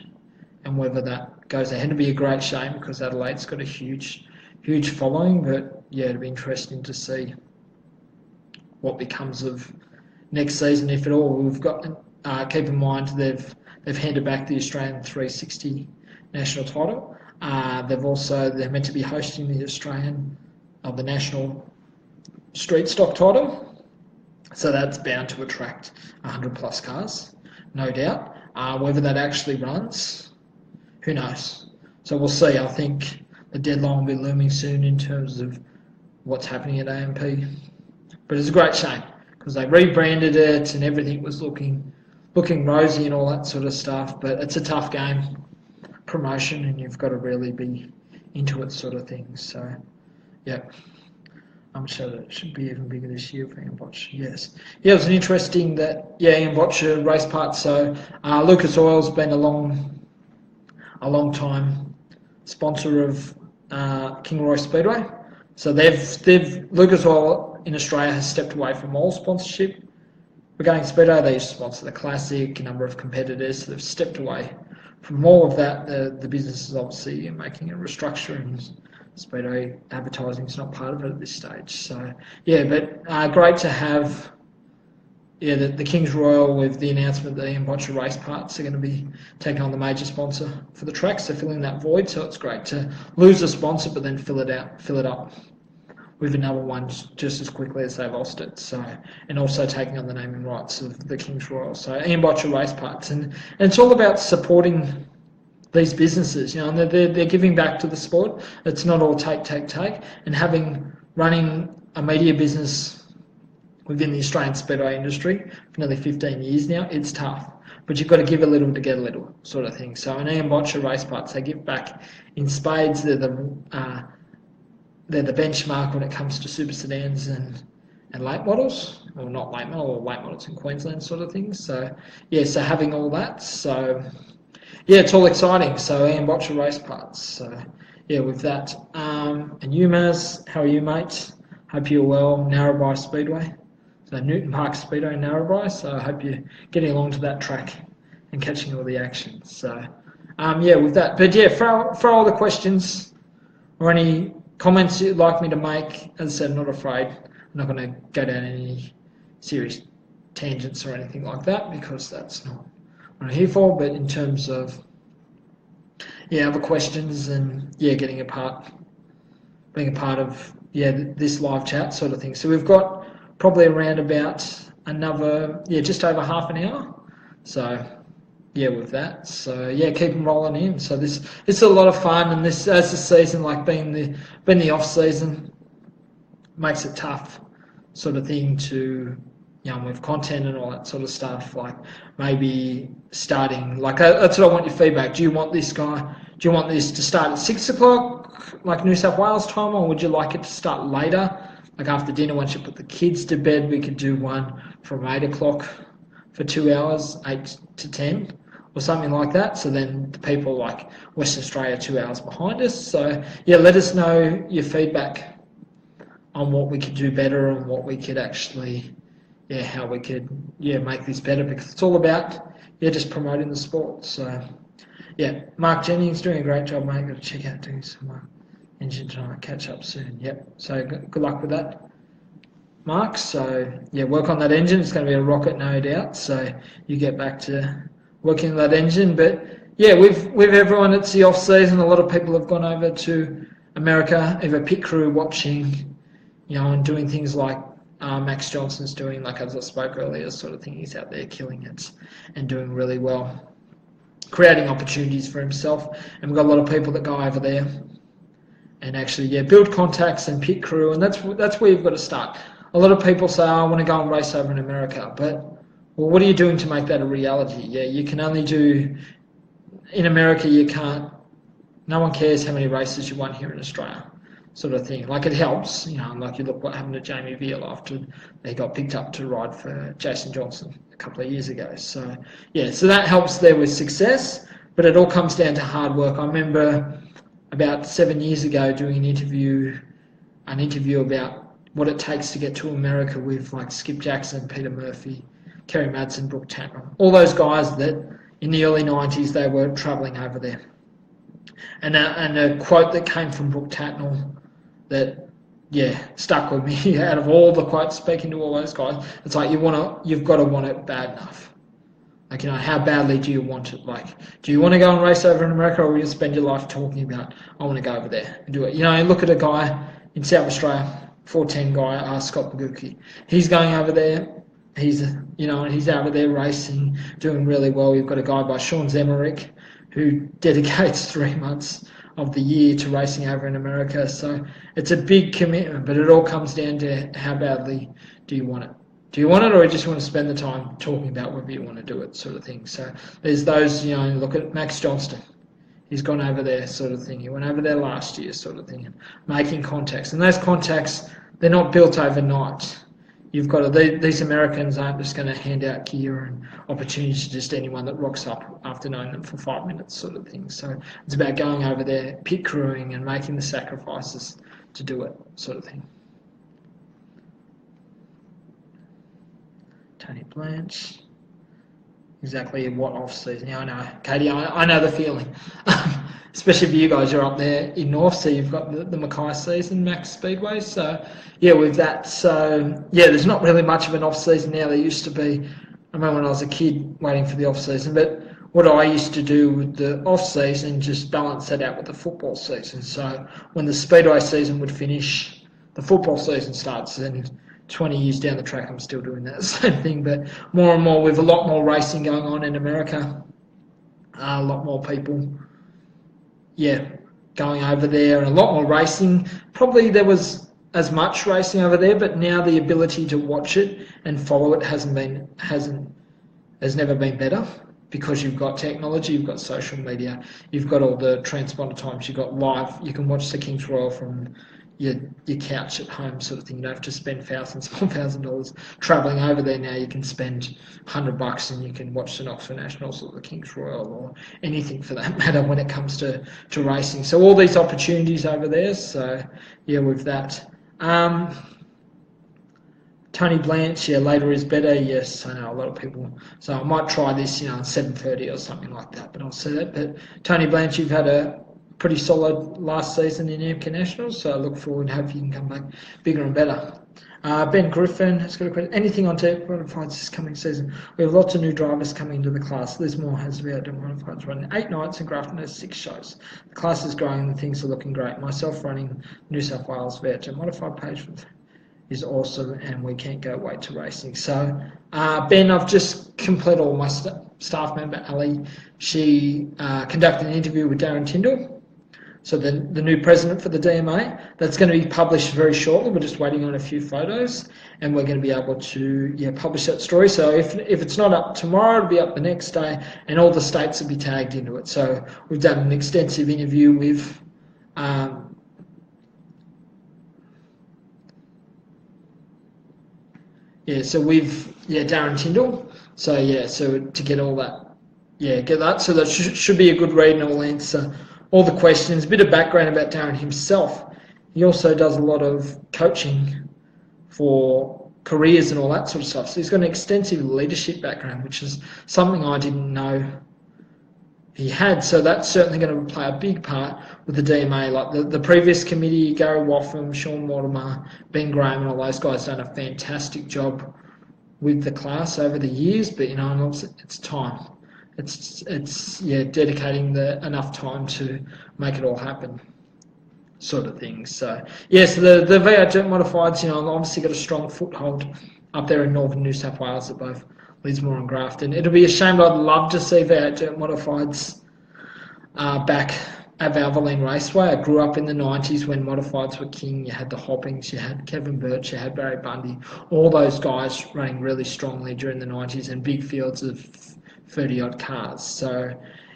and whether that goes ahead. It'd be a great shame because Adelaide's got a huge following, but yeah, it'd be interesting to see what becomes of next season, if at all. We've got keep in mind they've handed back the Australian 360 national title. They're meant to be hosting the the national street stock title, so that's bound to attract 100 plus cars, no doubt. Whether that actually runs, who knows? So we'll see. I think the deadline will be looming soon in terms of what's happening at AMP. But it's a great shame because they rebranded it and everything was looking rosy and all that sort of stuff. But it's a tough game, promotion, and you've got to really be into it, sort of thing. So, yeah. I'm sure that it should be even bigger this year for Ian Botch. Yes. Yeah, it was an interesting Ian Botch race part. So Lucas Oil's been a long time sponsor of King Roy Speedway. So they've Lucas Oil in Australia has stepped away from all sponsorship regarding Speedway. They used to sponsor the Classic, a number of competitors. So they've stepped away from all of that. The business is obviously making a restructure, and Speedway advertising is not part of it at this stage. So yeah, but great to have the King's Royal with the announcement that Ian Botcher race parts are going to be taking on the major sponsor for the track, so filling that void. So it's great to lose a sponsor but then fill it up with another one just as quickly as they've lost it. So, and also taking on the naming rights of the King's Royal. So Ian Botcher race parts, and it's all about supporting these businesses, and they're giving back to the sport. It's not all take, and running a media business within the Australian Speedway industry for nearly 15 years now, it's tough. But you've got to give a little to get a little, sort of thing. So in Ian Botcher race parts, they give back in spades. They're the benchmark when it comes to super sedans and late models, or not late model, or late models in Queensland, sort of things. So yeah, so having all that, so yeah, it's all exciting. So Ian Botcher race parts. So yeah, with that, and you, Maz, how are you, mate? Hope you're well. Narrabri Speedway. So Newton Park Speedway, Narrabri. So I hope you're getting along to that track and catching all the action. So yeah, with that. But yeah, for all the questions or any comments you'd like me to make, as I said, I'm not afraid. I'm not going to go down any serious tangents or anything like that, because that's not what I'm here for. But in terms of other questions and being a part of this live chat sort of thing. So we've got probably around about another just over half an hour. So yeah, with that. So yeah, keep them rolling in. So it's a lot of fun, and this, as the season, like being the off season, makes it tough sort of thing to with content and all that sort of stuff. Like maybe starting, like that's what I want your feedback. Do you want this to start at 6 o'clock, like New South Wales time, or would you like it to start later, like after dinner once you put the kids to bed? We could do one from 8 o'clock for 2 hours, 8 to 10. Or something like that. So then the people like Western Australia 2 hours behind us. So yeah, let us know your feedback on what we could do better and what we could actually, how we could make this better, because it's all about just promoting the sport. So yeah, Mark Jennings doing a great job, mate. Got to check out doing some engine tonight. Catch up soon. Yep. So good luck with that, Mark. So yeah, work on that engine. It's going to be a rocket, no doubt. So you get back to working on that engine. But yeah, with everyone, it's the off season. A lot of people have gone over to America, either pit crew watching, and doing things like Max Johnson's doing, like as I spoke earlier, sort of thing. He's out there killing it and doing really well, creating opportunities for himself. And we've got a lot of people that go over there and actually build contacts and pit crew, and that's where you've got to start. A lot of people say, I want to go and race over in America, but well, what are you doing to make that a reality? Yeah, you can only do, in America, you can't, no one cares how many races you won here in Australia, sort of thing. Like it helps, like you look what happened to Jamie Veal after they got picked up to ride for Jason Johnson a couple of years ago. So yeah, so that helps there with success, but it all comes down to hard work. I remember about 7 years ago doing an interview about what it takes to get to America with like Skip Jackson, Peter Murphy, Kerry Madsen, Brooke Tatnall, all those guys that in the early 90s they were travelling over there. And a quote that came from Brooke Tatnall that stuck with me out of all the quotes speaking to all those guys. It's like you've got to want it bad enough. Like, how badly do you want it? Like, do you want to go and race over in America, or will you spend your life talking about, I want to go over there and do it? Look at a guy in South Australia, 410 guy, Scott Pagucki. He's going over there. He's over there racing, doing really well. You've got a guy by Sean Zemerick who dedicates 3 months of the year to racing over in America. So it's a big commitment, but it all comes down to how badly do you want it. Do you want it, or you just want to spend the time talking about whether you want to do it, sort of thing? So there's those, look at Max Johnston. He's gone over there, sort of thing. He went over there last year, sort of thing, and making contacts. And those contacts, they're not built overnight. You've got these Americans aren't just going to hand out gear and opportunities to just anyone that rocks up after knowing them for 5 minutes, sort of thing. So it's about going over there, pit crewing, and making the sacrifices to do it, sort of thing. Tony Blanche, exactly what off-season. I know, Katie, I know the feeling. Especially for you guys, you're up there in North, so you've got the Mackay season, Max Speedway. So, with that, there's not really much of an off-season now. There used to be, I remember when I was a kid waiting for the off-season, but what I used to do with the off-season, just balance that out with the football season. So when the Speedway season would finish, the football season starts, and 20 years down the track, I'm still doing that same thing, but more and more with a lot more racing going on in America, a lot more people, going over there, and a lot more racing. Probably there was as much racing over there, but now the ability to watch it and follow it has never been better, because you've got technology, you've got social media, you've got all the transponder times, you've got live, you can watch the King's Royal from your couch at home, sort of thing. You don't have to spend $1,000 travelling over there. Now you can spend $100 and you can watch the Oxford Nationals or the King's Royal or anything for that matter when it comes to racing. So all these opportunities over there. So with that. Tony Blanche, later is better. Yes, I know a lot of people. So I might try this, at 7:30 or something like that. But I'll say that. But Tony Blanche, you've had a pretty solid last season in AMCA Nationals, so I look forward to hope you can come back bigger and better. Ben Griffin has got a question. Anything on tech modifieds this coming season? We have lots of new drivers coming into the class. Lismore has V8 modifieds running 8 nights and Grafton has 6 shows. The class is growing and things are looking great. Myself running New South Wales V8 modified page is awesome, and we can't wait to racing. So Ben, I've just completed all my staff member Ali. She conducted an interview with Darren Tyndall. So the new president for the DMA, that's going to be published very shortly. We're just waiting on a few photos, and we're going to be able to publish that story. So if it's not up tomorrow, it'll be up the next day, and all the states will be tagged into it. So we've done an extensive interview with Darren Tyndall. So to get all that, get that. So that should be a good read, and we'll answer all the questions. A bit of background about Darren himself. He also does a lot of coaching for careers and all that sort of stuff. So he's got an extensive leadership background, which is something I didn't know he had. So that's certainly going to play a big part with the DMA. Like the previous committee, Gary Woffham, Sean Mortimer, Ben Graham, and all those guys done a fantastic job with the class over the years. But it's time. It's dedicating enough time to make it all happen, sort of thing. So so the V8 Dirt Modifieds, obviously got a strong foothold up there in northern New South Wales at both Lismore and Grafton. It'll be a shame, but I'd love to see V8 Dirt Modifieds back at Valvoline Raceway. I grew up in the 90s when modifieds were king. You had the Hoppings, you had Kevin Birch, you had Barry Bundy, all those guys running really strongly during the 90s, and big fields of 30-odd cars. So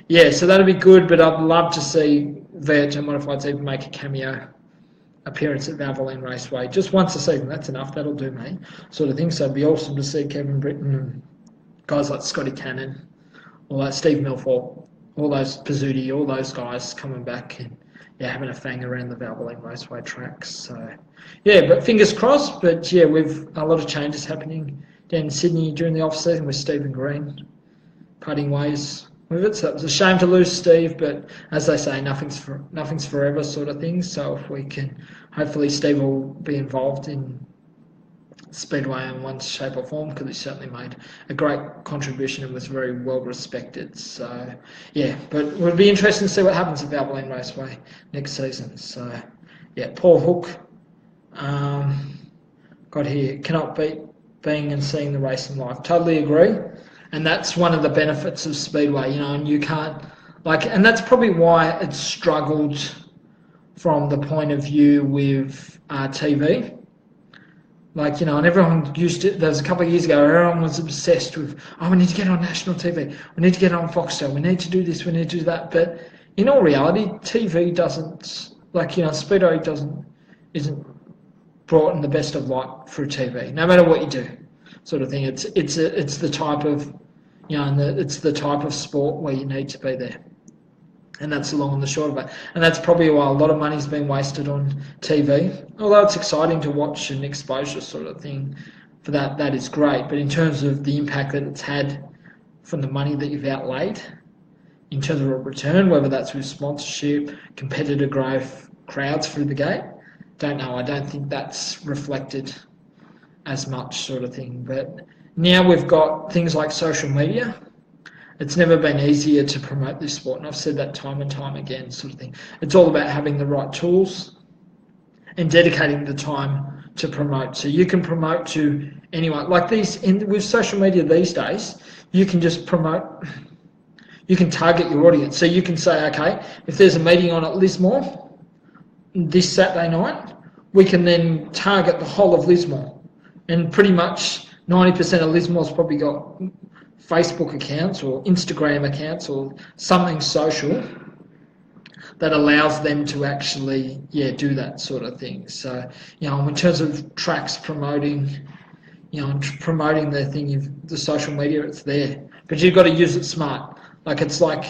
that'll be good, but I'd love to see V8 Modifieds even make a cameo appearance at Valvoline Raceway. Just once a season, that's enough, that'll do me, sort of thing. So it'd be awesome to see Kevin Britton and guys like Scotty Cannon, all that, Steve Milford, all those Pizzuti, all those guys coming back and yeah, having a fang around the Valvoline Raceway tracks. So yeah, but fingers crossed. But yeah, we've a lot of changes happening down in Sydney during the off season with Stephen Green parting ways with it. So it was a shame to lose Steve, but as they say, nothing's forever, sort of thing. So if we can, hopefully, Steve will be involved in Speedway in one shape or form, because he certainly made a great contribution and was very well respected. So yeah, but it would be interesting to see what happens at Valvoline Raceway next season. So yeah, Paul Hook got here, cannot beat being and seeing the racing live. Totally agree. And that's one of the benefits of Speedway, and you can't, and that's probably why it's struggled from the point of view with TV. And everyone used it. There was a couple of years ago, everyone was obsessed with, we need to get on national TV, we need to get on Foxtel, we need to do this, we need to do that. But in all reality, TV doesn't, Speedway isn't brought in the best of light through TV, no matter what you do, sort of thing. It's the type of, it's the type of sport where you need to be there. And that's the long and the short of it. And that's probably why a lot of money's been wasted on TV. Although it's exciting to watch and exposure sort of thing for that is great. But in terms of the impact that it's had from the money that you've outlaid, in terms of a return, whether that's with sponsorship, competitor growth, crowds through the gate, don't know. I don't think that's reflected as much, sort of thing. But now we've got things like social media. It's never been easier to promote this sport, and I've said that time and time again, sort of thing. It's all about having the right tools and dedicating the time to promote. So you can promote to anyone. With social media these days, you can just promote, you can target your audience. So you can say, okay, if there's a meeting on at Lismore this Saturday night, we can then target the whole of Lismore. And pretty much 90% of Lismore's probably got Facebook accounts or Instagram accounts or something social that allows them to actually, do that sort of thing. So, in terms of tracks promoting, promoting the thing, the social media, it's there. But you've got to use it smart. It's like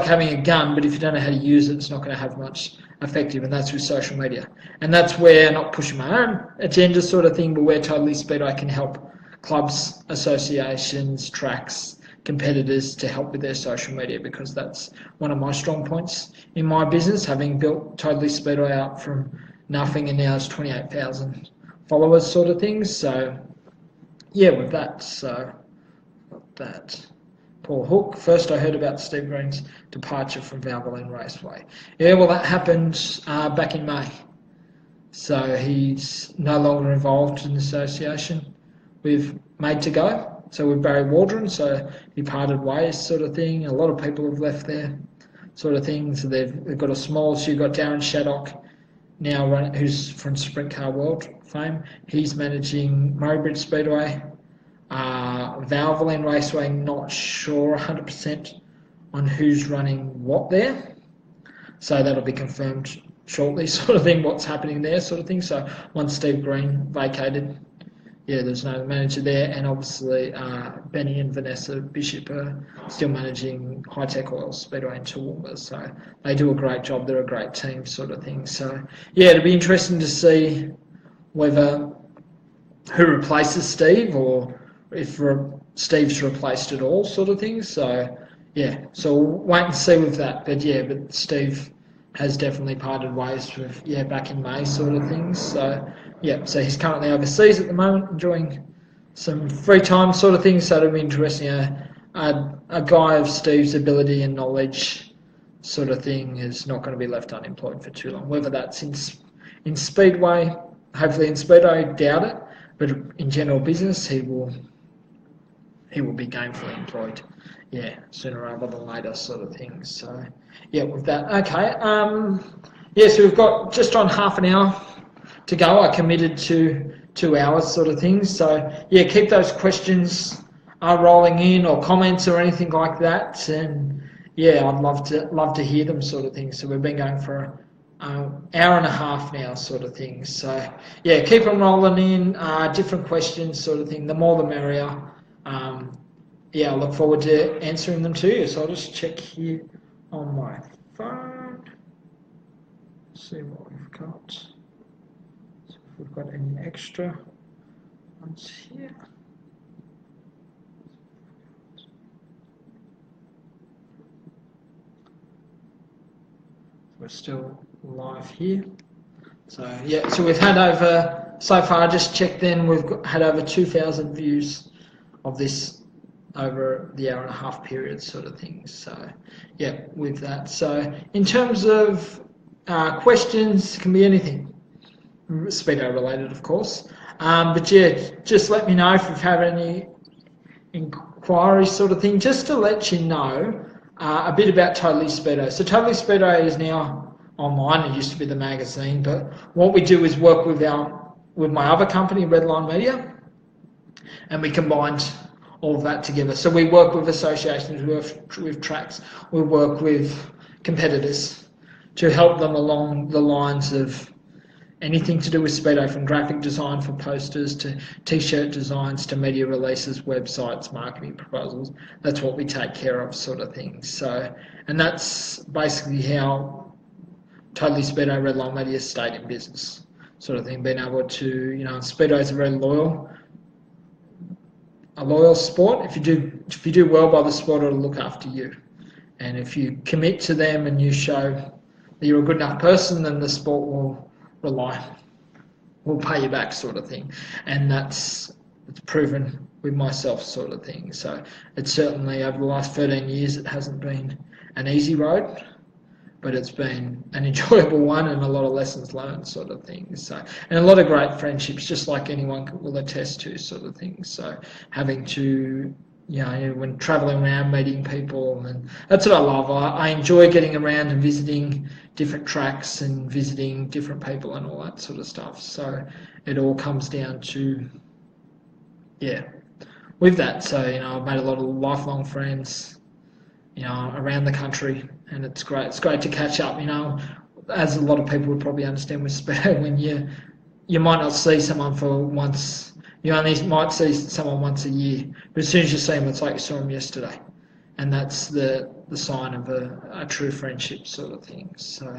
having a gun, but if you don't know how to use it, it's not going to have much effective, and that's with social media. And that's where, not pushing my own agenda sort of thing, but where Totally Speedway can help clubs, associations, tracks, competitors to help with their social media, because that's one of my strong points in my business, having built Totally Speedway out from nothing and now it's 28,000 followers, sort of things. So yeah, with that, got that. Paul Hook. First I heard about Steve Green's departure from Valvoline Raceway. Yeah, well, that happened back in May. So he's no longer involved in the association. We've made to go. So with Barry Waldron, so he parted ways, sort of thing. A lot of people have left there, sort of thing. So they've got a small, so you've got Darren Shaddock now, who's from Sprint Car World fame. He's managing Murraybridge Speedway. Valvoline Raceway, not sure 100% on who's running what there. So that'll be confirmed shortly, sort of thing, what's happening there, sort of thing. So once Steve Green vacated, there's no manager there, and obviously Benny and Vanessa Bishop are still managing High Tech Oil Speedway in Toowoomba, so they do a great job. They're a great team, sort of thing. So it'll be interesting to see who replaces Steve, or if Steve's replaced at all, sort of thing. So so we'll wait and see with that. But Steve has definitely parted ways with back in May, sort of things. So so he's currently overseas at the moment, enjoying some free time, sort of thing. So it'll be interesting. A guy of Steve's ability and knowledge, sort of thing, is not going to be left unemployed for too long. Whether that's in Speedway, hopefully in Speedway, I doubt it. But in general business, he will be gainfully employed. Sooner rather than later, sort of thing. So with that, okay. So we've got just on half an hour to go. I committed to 2 hours, sort of thing. So keep those questions rolling in, or comments or anything like that. And I'd love to hear them, sort of thing. So we've been going for an hour and a half now, sort of thing. So keep them rolling in. Different questions, sort of thing. The more the merrier. I look forward to answering them to you. So I'll just check here on my phone. see what we've got. So if we've got any extra ones here. We're still live here. So yeah, so we've had over, so far I just checked then, had over 2,000 views of this over the hour and a half period sort of thing. So yeah, with that. So in terms of questions, it can be anything, Speedo related of course. But yeah, just let me know if you've had any inquiries sort of thing. Just to let you know, a bit about Totally Speedo. So Totally Speedo is now online. It used to be the magazine, but what we do is work with my other company, Redline Media, and we combined all of that together. So we work with associations, we work with tracks, we work with competitors to help them along the lines of anything to do with Speedo, from graphic design for posters to t-shirt designs to media releases, websites, marketing proposals. That's what we take care of, sort of thing. So, and that's basically how Totally Speedo, Redline Media stayed in business, sort of thing. Being able to, you know, Speedo is a very loyal sport. If you do well by the sport, it'll look after you. And if you commit to them and you show that you're a good enough person, then the sport will pay you back, sort of thing. And it's proven with myself, sort of thing. So it's certainly, over the last 13 years, it hasn't been an easy road, but it's been an enjoyable one and a lot of lessons learned, sort of thing. So, and a lot of great friendships, just like anyone will attest to, sort of thing. So having to, you know, when traveling around, meeting people, and that's what I love. I enjoy getting around and visiting different tracks and visiting different people and all that sort of stuff. So it all comes down to, yeah, with that. So, you know, I've made a lot of lifelong friends, you know, around the country, and it's great. It's great to catch up, you know, as a lot of people would probably understand with Speedo, when you might not see someone for once. You only might see someone once a year, but as soon as you see them, it's like you saw them yesterday, and that's the sign of a true friendship, sort of thing. So,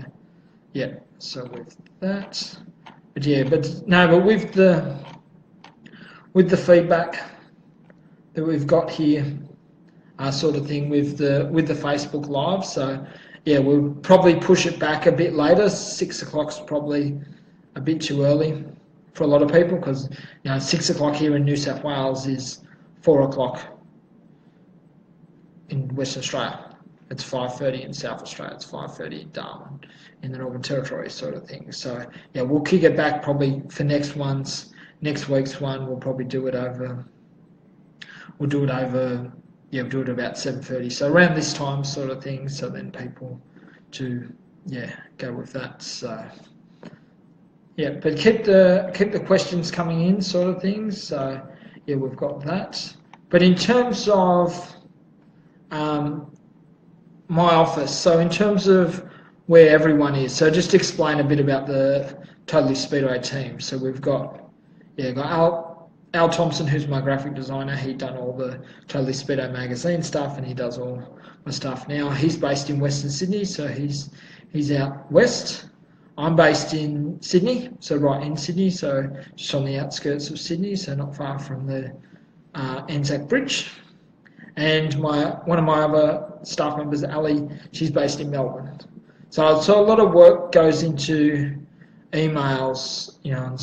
yeah. So with that, but yeah, but with the feedback that we've got here, sort of thing with the Facebook Live. So yeah, we'll probably push it back a bit later. 6 o'clock's probably a bit too early for a lot of people, because, you know, 6 o'clock here in New South Wales is 4 o'clock in Western Australia. It's 5:30 in South Australia. It's 5:30 in Darwin, in the Northern Territory, sort of thing. So yeah, we'll kick it back probably for next week's one. We'll probably do it over. We'll do it at about 7:30. So around this time, sort of thing. So then people to go with that. So. Yeah, but keep the questions coming in, sort of things. So yeah, we've got that. But in terms of my office, so in terms of where everyone is, so just to explain a bit about the Totally Speedway team. So we've got Al Thompson, who's my graphic designer. He'd done all the Totally Speedo magazine stuff, and he does all my stuff now. He's based in Western Sydney, so he's out west. I'm based in Sydney, so right in Sydney, so just on the outskirts of Sydney, so not far from the Anzac Bridge. And one of my other staff members, Ali, she's based in Melbourne. So a lot of work goes into emails, you know,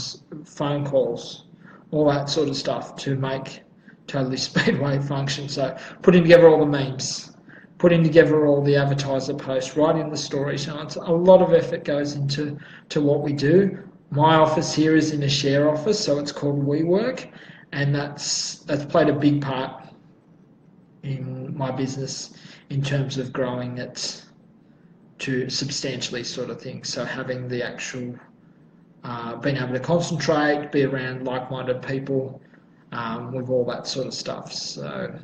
phone calls, all that sort of stuff to make Totally Speedway function. So putting together all the memes, putting together all the advertiser posts, writing the stories. You know, it's a lot of effort goes into what we do. My office here is in a share office, so it's called WeWork, and that's played a big part in my business in terms of growing it to substantially, sort of thing. So having the actual being able to concentrate, be around like-minded people, with all that sort of stuff. So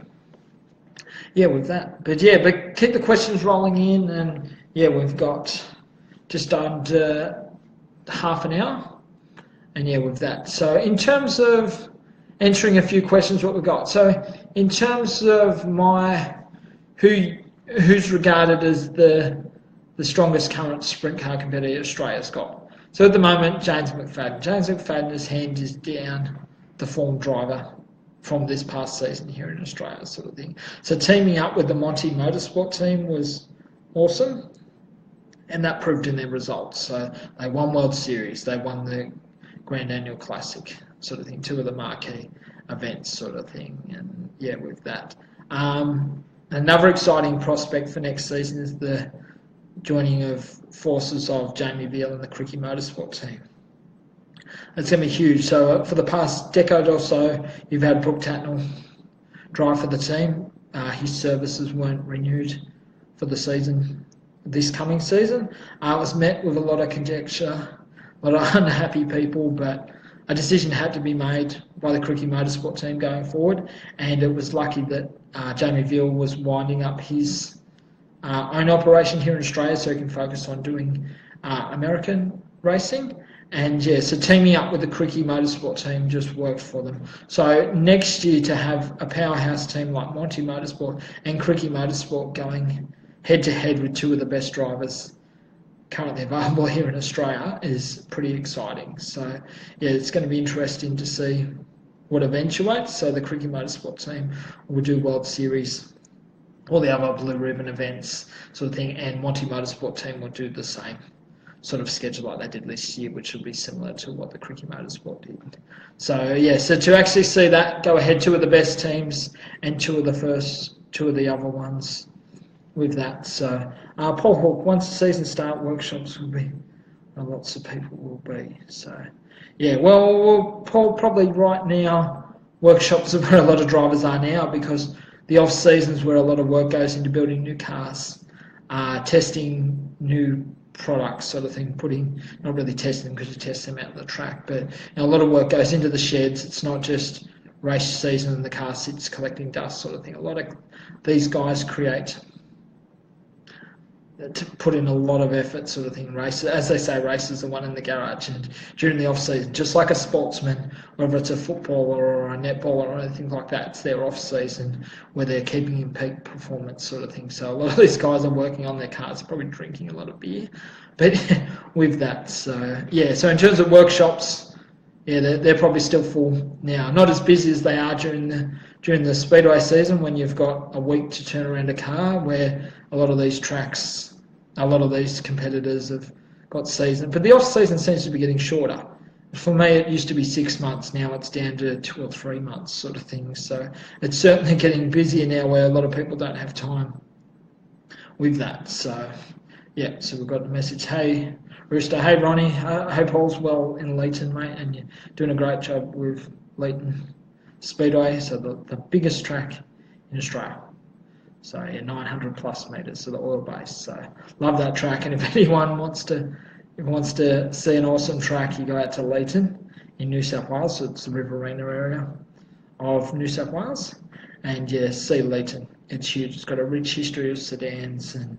yeah, with that. But keep the questions rolling in, and yeah, we've got just under half an hour, and yeah, with that. So in terms of answering a few questions, what we've got. So in terms of who's regarded as the the strongest current sprint car competitor Australia's got. So at the moment, James McFadden. James McFadden has handed down the form driver from this past season here in Australia, sort of thing. So teaming up with the Monty Motorsport team was awesome, and that proved in their results. So they won World Series, they won the Grand Annual Classic, sort of thing, two of the marquee events, sort of thing, and yeah, with that. Another exciting prospect for next season is the joining of forces of Jamie Veal and the Cricky Motorsport team. It's going to be huge. So for the past decade or so, you've had Brooke Tatnell drive for the team. His services weren't renewed for the season, this coming season. It was met with a lot of conjecture, a lot of unhappy people, but a decision had to be made by the Cricky Motorsport team going forward, and it was lucky that Jamie Veal was winding up his own operation here in Australia so he can focus on doing American racing. And yeah, so teaming up with the Cricky Motorsport team just worked for them. So next year to have a powerhouse team like Monty Motorsport and Cricky Motorsport going head-to-head with two of the best drivers currently available here in Australia is pretty exciting. So yeah, it's going to be interesting to see what eventuates. So the Cricky Motorsport team will do World Series, all the other Blue Ribbon events sort of thing, and Monty Motorsport team will do the same sort of schedule like they did this year, which will be similar to what the Cricky Motorsport did. So yeah, so to actually see that go ahead, two of the best teams and two of the other ones with that. So Paul Hawke, once the season starts, workshops will be where lots of people will be. So yeah, well, Paul, probably right now workshops are where a lot of drivers are now, because the off seasons where a lot of work goes into building new cars, testing new products, sort of thing, not really testing them because you test them out on the track, but a lot of work goes into the sheds. It's not just race season and the car sits collecting dust, sort of thing. A lot of these guys to put in a lot of effort, sort of thing. Races, as they say, races are won in the garage, and during the off season, just like a sportsman, whether it's a footballer or a netballer or anything like that, it's their off season where they're keeping in peak performance, sort of thing. So a lot of these guys are working on their cars, probably drinking a lot of beer, but with that, so yeah. So in terms of workshops, yeah, they're probably still full now. Not as busy as they are during the speedway season, when you've got a week to turn around a car, where a lot of these tracks, a lot of these competitors have got season. But the off season seems to be getting shorter. For me, it used to be 6 months. Now it's down to 2 or 3 months, sort of thing. So it's certainly getting busier now, where a lot of people don't have time with that. So yeah, so we've got the message. Hey Rooster, hey Ronnie, hope all's well in Leeton, mate, and you're doing a great job with Leeton Speedway, so the biggest track in Australia. So yeah, 900 plus metres, so the oil base. So love that track, and if anyone wants to see an awesome track, you go out to Leeton in New South Wales. So it's the Riverina area of New South Wales, and yeah, see Leeton. It's huge. It's got a rich history of sedans, and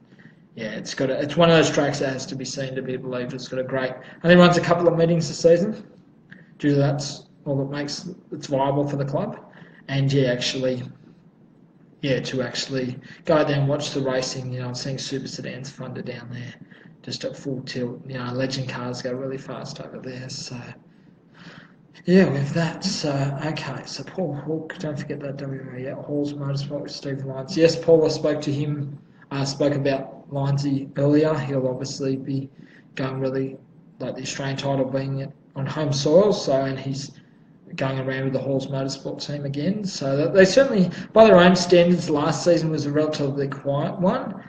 yeah, it's one of those tracks that has to be seen to be believed. It's got a great. Only runs a couple of meetings this season. Due to that's all that makes it's viable for the club, and yeah, to actually go out there and watch the racing, I'm seeing super sedans funded down there, just at full tilt. Legend cars go really fast over there. So yeah, with that, so okay. So Paul Hawke, don't forget that WA. Yeah, Hall's Motorsport with Steve Lyons. Yes, Paul, I spoke to him. Spoke about Lyonsy earlier. He'll obviously be going really like the Australian title being on home soil. So and he's going around with the Halls Motorsport team again. So they certainly, by their own standards, last season was a relatively quiet one,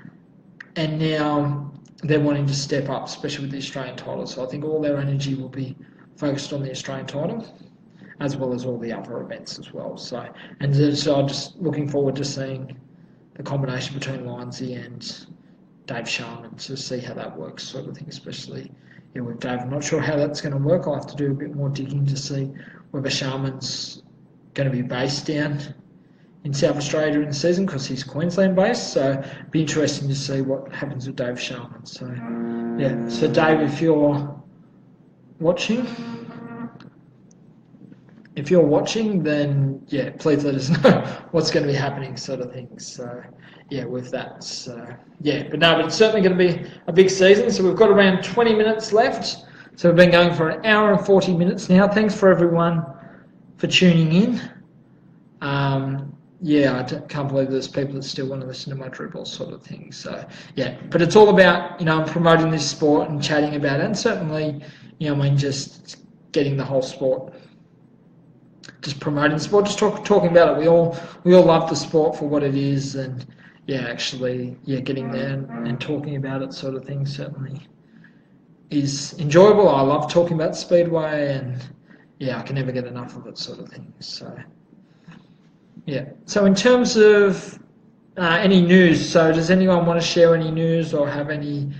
and now they're wanting to step up, especially with the Australian title. So I think all their energy will be focused on the Australian title, as well as all the other events as well. So I'm just looking forward to seeing the combination between Lyonsy and Dave Sharman to see how that works, sort of thing, especially with Dave. I'm not sure how that's going to work. I'll have to do a bit more digging to see whether Sharman's going to be based down in South Australia during the season, because he's Queensland based. So it'd be interesting to see what happens with Dave Sharman. So yeah, so Dave, if you're watching, if you're watching, then yeah, please let us know what's going to be happening, sort of thing. So yeah, with that, so yeah, but it's certainly going to be a big season. So we've got around 20 minutes left. So we've been going for an hour and 40 minutes now. Thanks for everyone for tuning in. Yeah, can't believe there's people that still want to listen to my dribble, sort of thing. So yeah, but it's all about, promoting this sport and chatting about it, and certainly, just getting the whole sport, just promoting the sport, just talking about it. We all love the sport for what it is, and yeah, actually, yeah, getting there and talking about it, sort of thing, certainly is enjoyable. I love talking about Speedway, and yeah, I can never get enough of it, sort of thing. So yeah. So in terms of any news, so does anyone want to share any news or have any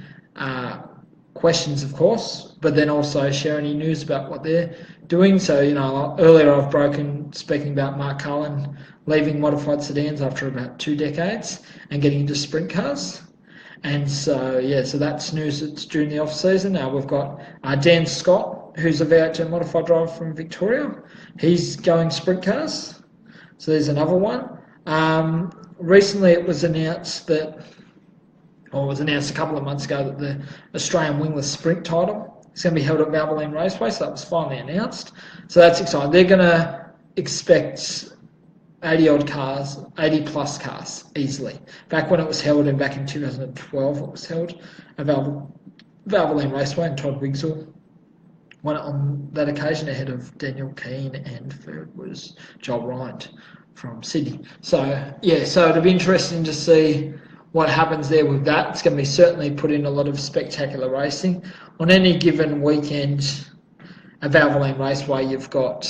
questions, of course, but then also share any news about what they're doing? So, earlier I've speaking about Mark Cullen leaving modified sedans after about 2 decades and getting into sprint cars. And so, yeah, so that's news that's during the off-season. Now we've got Dan Scott, who's a V8 modified driver from Victoria. He's going sprint cars. So there's another one. Recently it was announced a couple of months ago, that the Australian wingless sprint title is going to be held at Valvoline Raceway, so that was finally announced. So that's exciting. They're going to expect 80 plus cars easily. Back when it was held, and back in 2012 it was held at Valvoline Raceway, and Todd Wigsell won it on that occasion ahead of Daniel Keane, and third was Joel Ryan from Sydney. So yeah, so it'll be interesting to see what happens there with that. It's going to be certainly put in a lot of spectacular racing. On any given weekend at Valvoline Raceway, you've got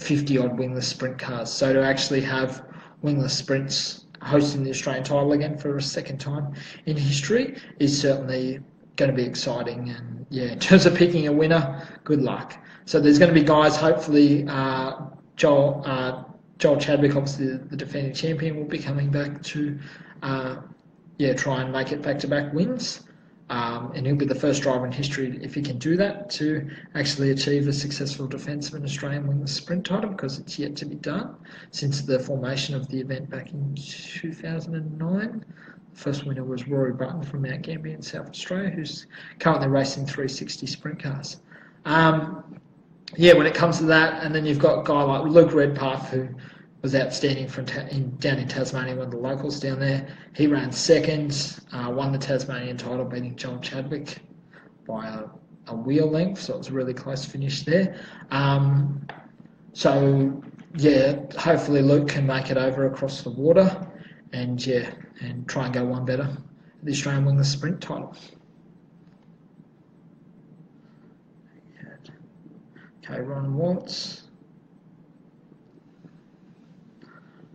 50 odd wingless sprint cars. So to actually have wingless sprints hosting the Australian title again for a second time in history is certainly going to be exciting. And yeah, in terms of picking a winner, good luck. So there's going to be guys, hopefully Joel Chadwick, obviously the defending champion, will be coming back to try and make it back-to-back wins. And he'll be the first driver in history, if he can do that, to actually achieve a successful defence of an Australian wingless sprint title, because it's yet to be done since the formation of the event back in 2009. The first winner was Rory Button from Mount Gambier in South Australia, who's currently racing 360 sprint cars. When it comes to that, and then you've got a guy like Luke Redpath, who was outstanding down in Tasmania, one of the locals down there. He ran second, won the Tasmanian title, beating Joel Chadwick by a wheel length, so it was a really close finish there. Hopefully Luke can make it over across the water, and try and go one better at the Australian wingless sprint title. Okay, Ron Watts.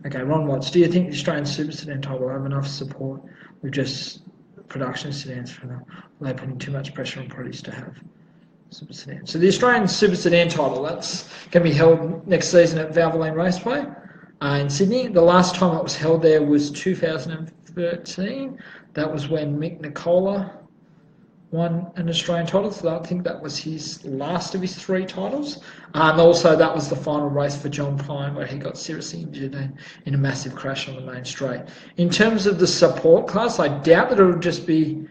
Okay, Ron Watts, do you think the Australian Super Sedan title will have enough support with just production sedans for them? Will they putting too much pressure on produce to have Super Sedan? So the Australian Super Sedan title, that's going to be held next season at Valvoline Raceway in Sydney. The last time it was held there was 2013. That was when Mick Nicola won an Australian title, so I think that was his last of his 3 titles. And also that was the final race for John Pine, where he got seriously injured in a massive crash on the main straight. In terms of the support class, I doubt that it will just be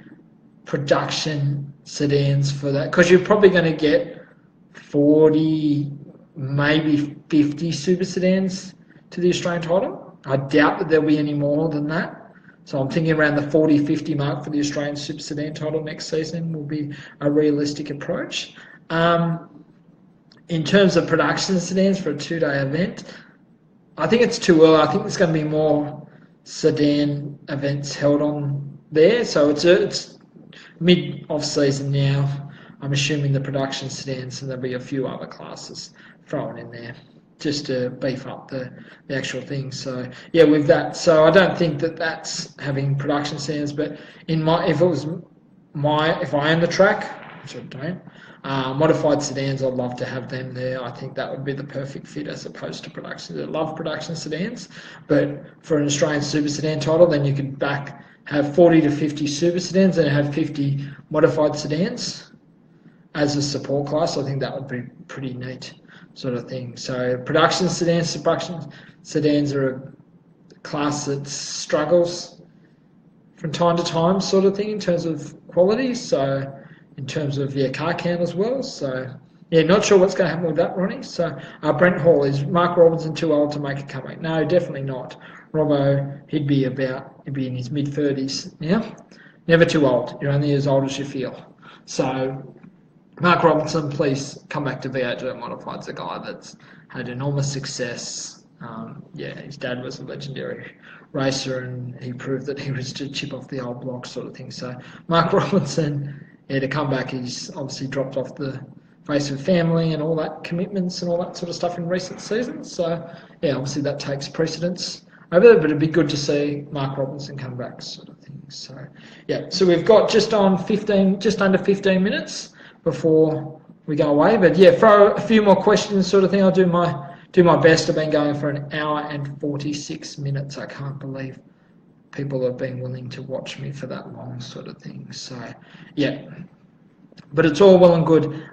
production sedans for that, because you're probably going to get 40, maybe 50 super sedans to the Australian title. I doubt that there'll be any more than that. So I'm thinking around the 40-50 mark for the Australian Super Sedan title next season will be a realistic approach. In terms of production sedans for a 2-day event, I think it's too early. I think there's going to be more sedan events held on there. So it's mid-off-season now. I'm assuming the production sedans, and there'll be a few other classes thrown in there just to beef up the actual thing. So yeah, with that, so I don't think that that's having production sedans, but if I own the track, which I don't, modified sedans, I'd love to have them there. I think that would be the perfect fit as opposed to production. I love production sedans, but for an Australian Super Sedan title, then you could have 40 to 50 Super Sedans and have 50 modified sedans. as a support class. I think that would be pretty neat sort of thing. So production sedans are a class that struggles from time to time sort of thing in terms of quality. So in terms of car count as well. So not sure what's going to happen with that, Ronnie. So Brent Hall, is Mark Robinson too old to make a comeback? No, definitely not. Robbo, he'd be in his mid-30s. Yeah, never too old. You're only as old as you feel. So Mark Robinson, please come back to V8 Modified's a guy that's had enormous success. His dad was a legendary racer, and he proved that he was to chip off the old block sort of thing. So Mark Robinson, to come back, he's obviously dropped off the face of family and all that commitments and all that sort of stuff in recent seasons. So obviously that takes precedence over there, but it'd be good to see Mark Robinson come back sort of thing. So so we've got just under 15 minutes before we go away. But throw a few more questions sort of thing. I'll do my best. I've been going for an hour and 46 minutes. I can't believe people have been willing to watch me for that long sort of thing. So but it's all well and good.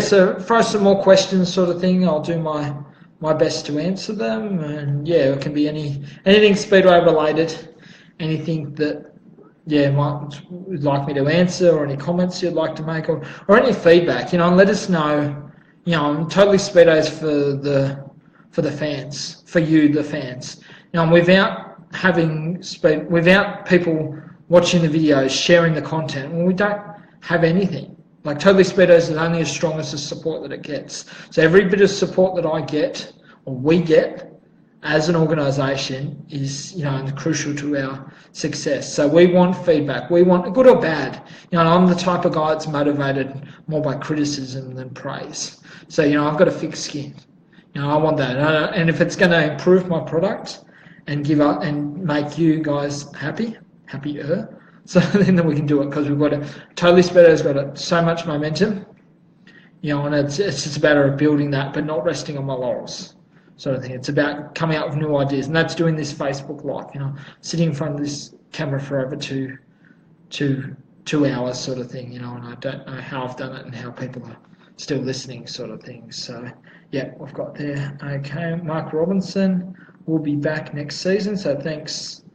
So throw some more questions sort of thing. I'll do my best to answer them. And it can be anything Speedway related, anything that would like me to answer, or any comments you'd like to make, or any feedback, and let us know. Totally Speedway is for the fans, for you, the fans. Without people watching the videos, sharing the content, we don't have anything. Like Totally Speedway is only as strong as the support that it gets. So every bit of support that I get, or we get, as an organisation is, crucial to our success. So we want feedback. We want good or bad. I'm the type of guy that's motivated more by criticism than praise. So, I've got a thick skin. I want that. And if it's going to improve my product and make you guys happier, so then we can do it, because we've got Totally Speedway has got so much momentum, and it's just a matter of building that, but not resting on my laurels. Sort of thing. It's about coming up with new ideas, and that's doing this Facebook Live. Sitting in front of this camera for over two hours, sort of thing. And I don't know how I've done it and how people are still listening, sort of thing. So we've got there. Okay, Mark Robinson will be back next season. So thanks,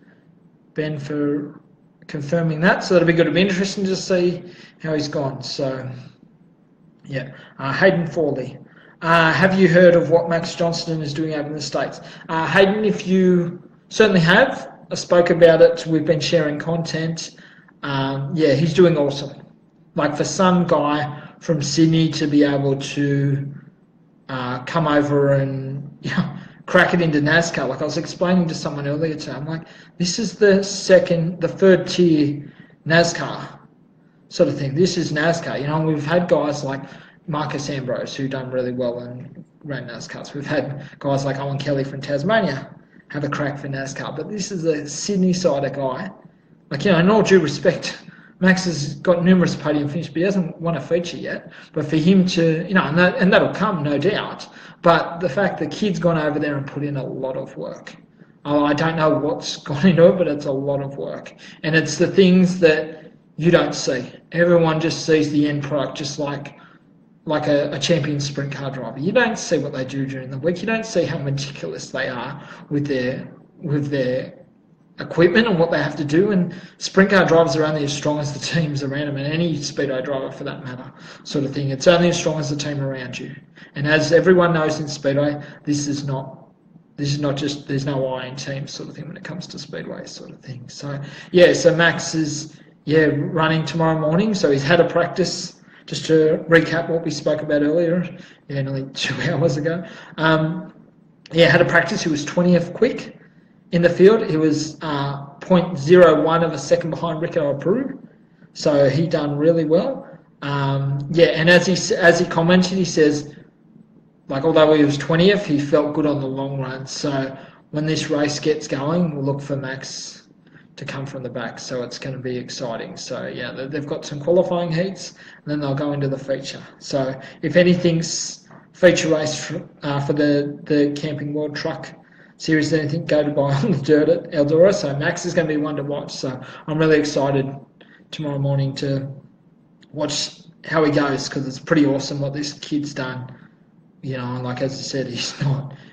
Ben, for confirming that. So that'll be good. It'll be interesting to see how he's gone. So Hayden Forley. Have you heard of what Max Johnston is doing over in the States? Hayden, if you certainly have, I spoke about it. We've been sharing content. He's doing awesome. Like, for some guy from Sydney to be able to come over and crack it into NASCAR. Like I was explaining to someone earlier today, I'm like, this is the third tier NASCAR sort of thing. This is NASCAR. And we've had guys like Marcus Ambrose, who done really well and ran NASCARs. We've had guys like Owen Kelly from Tasmania have a crack for NASCAR, but this is a Sydney-sider guy. Like, in all due respect, Max has got numerous podium finishes, but he hasn't won a feature yet. But for him to, and that'll come, no doubt. But the fact the kid's gone over there and put in a lot of work. I don't know what's gone into it, but it's a lot of work. And it's the things that you don't see. Everyone just sees the end product, just like a champion sprint car driver. You don't see what they do during the week. You don't see how meticulous they are with their equipment and what they have to do. And sprint car drivers are only as strong as the teams around them, and any speedo driver for that matter, sort of thing. It's only as strong as the team around you. And as everyone knows in speedway, this is not just, there's no I in teams sort of thing when it comes to speedway sort of thing. So so Max is running tomorrow morning. So he's had a practice. Just to recap what we spoke about earlier, nearly 2 hours ago. Had a practice. He was 20th quick in the field. He was 0.01 of a second behind Ricardo Peru. So he done really well. And as he commented, he says, like, although he was 20th, he felt good on the long run. So when this race gets going, we'll look for Max to come from the back, so it's going to be exciting. So they've got some qualifying heats, and then they'll go into the feature. So if anything's feature race for the Camping World Truck Series, anything, go to buy on the dirt at Eldora. So Max is going to be one to watch. So I'm really excited tomorrow morning to watch how he goes, because it's pretty awesome what this kid's done. You know, and like as I said,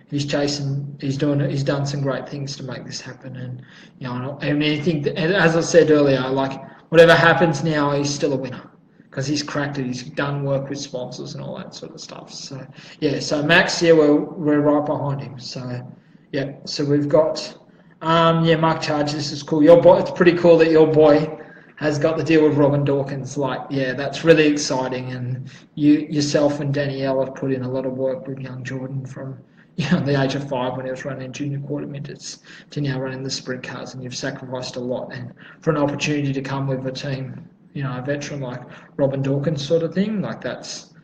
he's chasing, he's done some great things to make this happen. And you know, and anything, as I said earlier, like whatever happens now, he's still a winner because he's cracked it. He's done work with sponsors and all that sort of stuff. So yeah, so Max, yeah, we're right behind him. So yeah, so we've got Mark Charge. This is cool. Your boy, it's pretty cool that your boy has got the deal with Robin Dawkins. Like, yeah, that's really exciting. And yourself and Danielle have put in a lot of work with young Jordan from the age of 5 when he was running junior quarter midgets to now running the sprint cars, and you've sacrificed a lot. And for an opportunity to come with a team, a veteran like Robin Dawkins sort of thing, like that's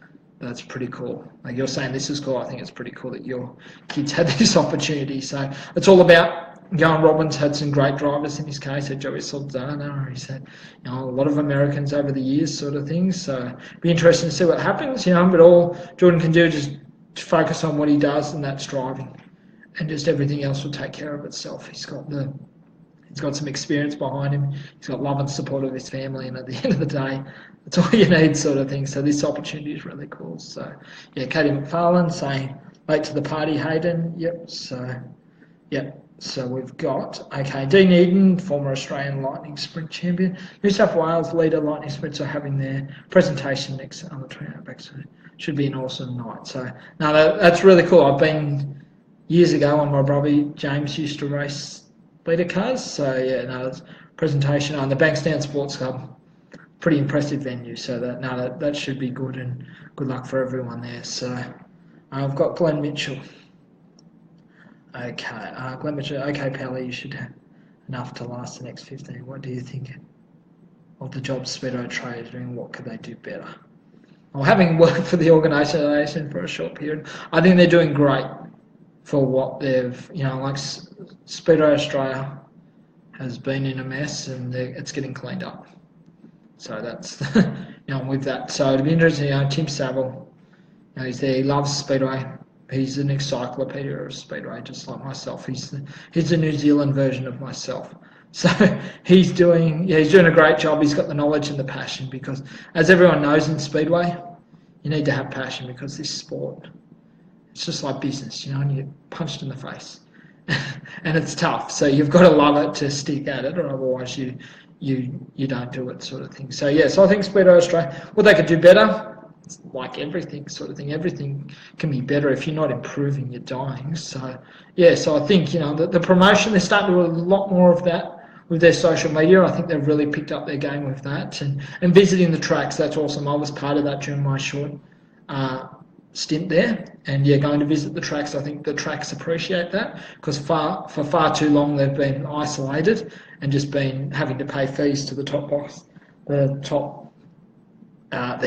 pretty cool. Like you're saying this is cool, I think it's pretty cool that your kids had this opportunity. So it's all about, Robin's had some great drivers in his case, had Joey Saldana, he's had a lot of Americans over the years sort of things. So it'd be interesting to see what happens, but all Jordan can do is just focus on what he does, and that's driving. And just everything else will take care of itself. He's got some experience behind him. He's got love and support of his family, and at the end of the day, that's all you need sort of thing. So this opportunity is really cool. So yeah, Katie McFarlane saying late to the party, Hayden. Yep. So we've got, Dean Eden, former Australian Lightning Sprint champion. New South Wales leader Lightning Sprints are having their presentation next on the 28th back, so should be an awesome night. So no, that's really cool. I've been years ago when my brother James used to race leader cars. So yeah, it's presentation on the Bankstown Sports Club. Pretty impressive venue. So that should be good, and good luck for everyone there. So I've got Glenn Mitchell. Glenn Mitchell. Pally, you should have enough to last the next 15. What do you think of the job Speedo Trade doing? What could they do better? Well, having worked for the organisation for a short period, I think they're doing great for what they've, like Speedo Australia has been in a mess, and it's getting cleaned up. So that's, with that. So it'll be interesting. Tim Saville, he's there. He loves Speedway. He's an encyclopedia of Speedway, just like myself. He's the New Zealand version of myself. So he's doing a great job. He's got the knowledge and the passion, because as everyone knows in Speedway, you need to have passion, because this sport, it's just like business, and you get punched in the face. And it's tough. So you've got to love it to stick at it, or otherwise you don't do it, sort of thing. So yeah, so I think Speedo Australia, what they could do better, it's like everything sort of thing. Everything can be better. If you're not improving, you're dying. So yeah, so I think the promotion, they're starting to do a lot more of that with their social media. I think they've really picked up their game with that, and visiting the tracks. That's awesome. I was part of that during my short stint there, and going to visit the tracks. I think the tracks appreciate that, because for far too long they've been isolated and just been having to pay fees to the top box, the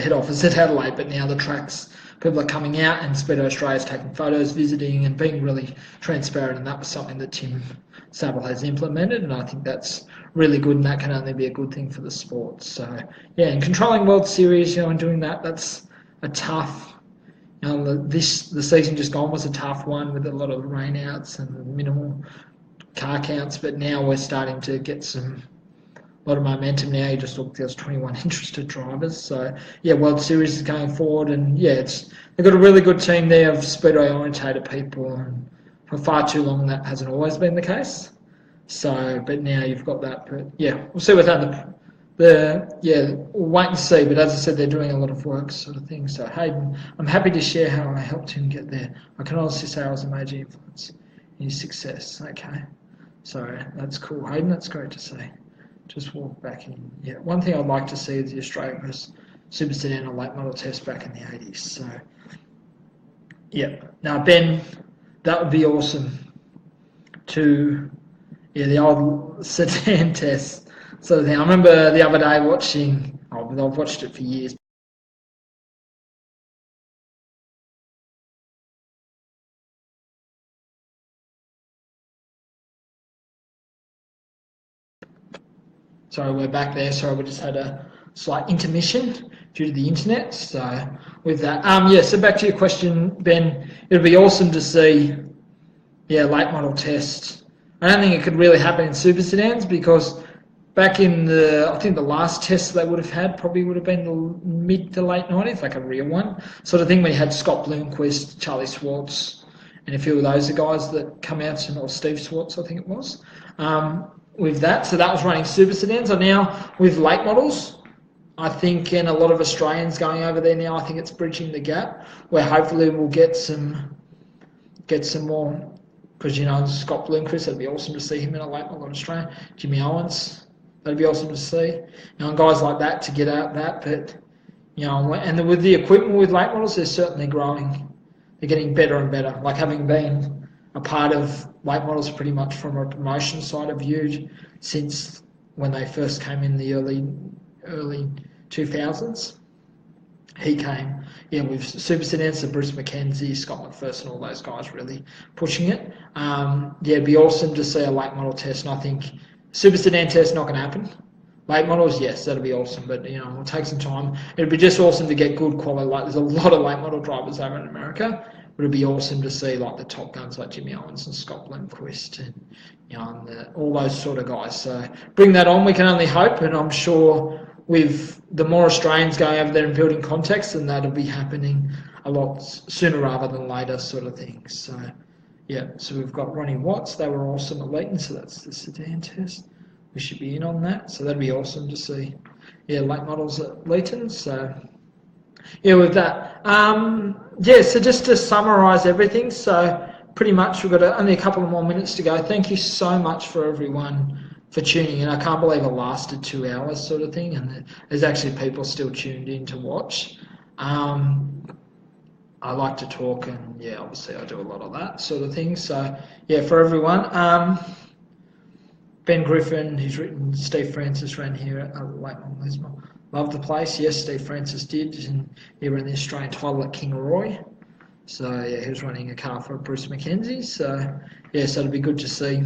head office at Adelaide. But now the tracks, people are coming out, and Speedo Australia's taking photos, visiting, and being really transparent, and that was something that Tim Saville has implemented, and I think that's really good, and that can only be a good thing for the sport. So yeah, and controlling World Series, and doing that's a tough, the season just gone was a tough one with a lot of rainouts and minimal car counts, but now we're starting to get a lot of momentum now. You just look, there's 21 interested drivers. So yeah, World Series is going forward, and yeah, they've got a really good team there of Speedway orientated people, and for far too long that hasn't always been the case. So, but now you've got that. But yeah, we'll see what we'll wait and see. But as I said, they're doing a lot of work, sort of thing. So Hayden, I'm happy to share how I helped him get there. I can honestly say I was a major influence in his success. Okay, so that's cool, Hayden. That's great to see. Just walk back in. Yeah, one thing I'd like to see is the Australia vs Super Sedan late model test back in the 80s. So, yeah. Now, Ben, that would be awesome the old sedan test sort of thing. I remember the other day watching, I've watched it for years. Sorry, we're back there. Sorry, we just had a slight intermission due to the internet. So with that, so back to your question, Ben. It'd be awesome to see, late model test. I don't think it could really happen in super sedans, because back in I think the last test they would have had probably would have been the mid to late 90s, like a real one sort of thing. We had Scott Bloomquist, Charlie Swartz, and a few of those are guys that come out, or Steve Swartz, I think it was, with that. So that was running super sedans. And now with late models, I think, and a lot of Australians going over there now, I think it's bridging the gap where hopefully we'll get some more. Because, Scott Bloomquist, that'd be awesome to see him in a late model in Australia. Jimmy Owens, that'd be awesome to see. And guys like that to get out that. But, and with the equipment with late models, they're certainly growing. They're getting better and better. Like having been a part of late models pretty much from a promotion side of view since when they first came in the early 2000s. He came, with super sedans, so Bruce McKenzie, Scott McPherson, all those guys really pushing it. It'd be awesome to see a late model test, and I think super sedan test not going to happen. Late models, yes, that'll be awesome, but it'll take some time. It'd be just awesome to get good quality. Like there's a lot of late model drivers over in America, but it'd be awesome to see like the top guns like Jimmy Owens and Scott Bloomquist and all those sort of guys. So bring that on. We can only hope, and I'm sure with the more Australians going over there and building contacts, then that'll be happening a lot sooner rather than later sort of thing. So, so we've got Ronnie Watts. They were awesome at Leighton, so that's the sedan test. We should be in on that, so that'd be awesome to see. Late models at Leighton. So, with that. So just to summarise everything, so pretty much we've got only a couple of more minutes to go. Thank you so much for everyone for tuning in. I can't believe it lasted 2 hours sort of thing, and there's actually people still tuned in to watch. I like to talk, and obviously I do a lot of that sort of thing. So for everyone, Ben Griffin, who's written, Steve Francis ran here at Lake Lismore. Loved the place. Yes, Steve Francis did, and he ran the Australian title at King Roy. So he was running a car for Bruce McKenzie. So so it'd be good to see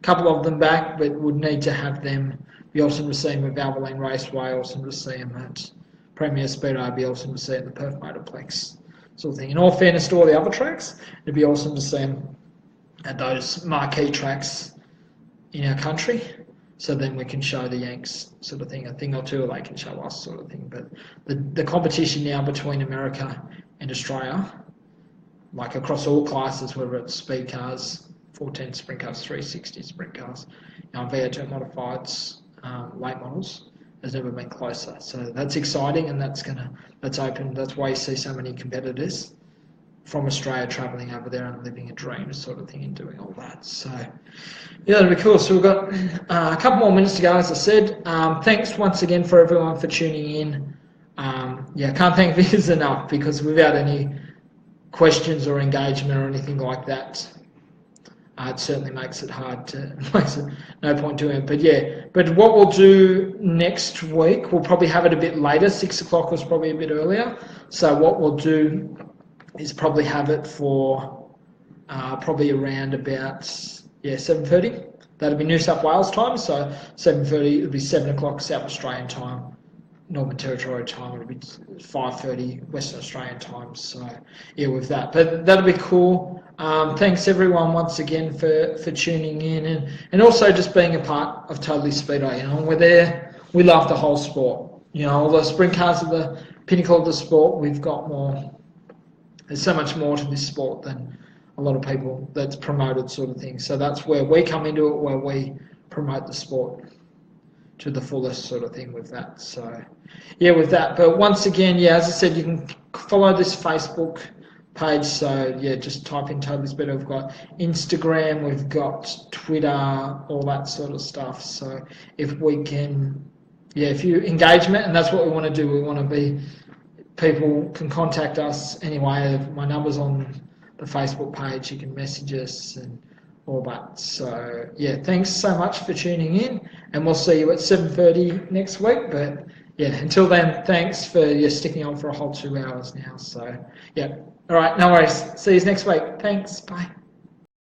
couple of them back, but would need to have them. Be awesome to see them at Valvoline Raceway, awesome to see them at Premier Speedway, be awesome to see it at the Perth Motorplex sort of thing. In all fairness to all the other tracks, it'd be awesome to see them at those marquee tracks in our country, so then we can show the Yanks sort of thing, a thing or two, or they can show us sort of thing. But the competition now between America and Australia, like across all classes, whether it's speed cars, 410 sprint cars, 360 sprint cars, VO2 modifieds, late models, has never been closer. So that's exciting, and that's open. That's why you see so many competitors from Australia travelling over there and living a dream sort of thing and doing all that. So that'll be cool. So we've got a couple more minutes to go, as I said. Thanks once again for everyone for tuning in. Can't thank viewers enough, because without any questions or engagement or anything like that, it certainly makes it hard to, no point doing it. But what we'll do next week, we'll probably have it a bit later. 6 o'clock was probably a bit earlier. So what we'll do is probably have it for probably around about 7:30. That'll be New South Wales time. So 7:30, it'll be 7 o'clock South Australian time. Northern Territory time, it'll be 5:30 Western Australian time. So with that, but that'll be cool. Thanks everyone once again for tuning in, and also just being a part of Totally Speedway. We're there. We love the whole sport. All the sprint cars are the pinnacle of the sport. We've got more. There's so much more to this sport than a lot of people that's promoted sort of thing. So that's where we come into it, where we promote the sport to the fullest sort of thing with that. So with that. But once again, as I said, you can follow this Facebook page. So just type in Totally Speedway. We've got Instagram, we've got Twitter, all that sort of stuff. So if we can, if you engagement, and that's what we want to do. We want to be, people can contact us anyway. My number's on the Facebook page. You can message us and all that. So thanks so much for tuning in, and we'll see you at 7:30 next week. But until then, thanks for sticking on for a whole 2 hours now. So all right, no worries. See you next week. Thanks. Bye.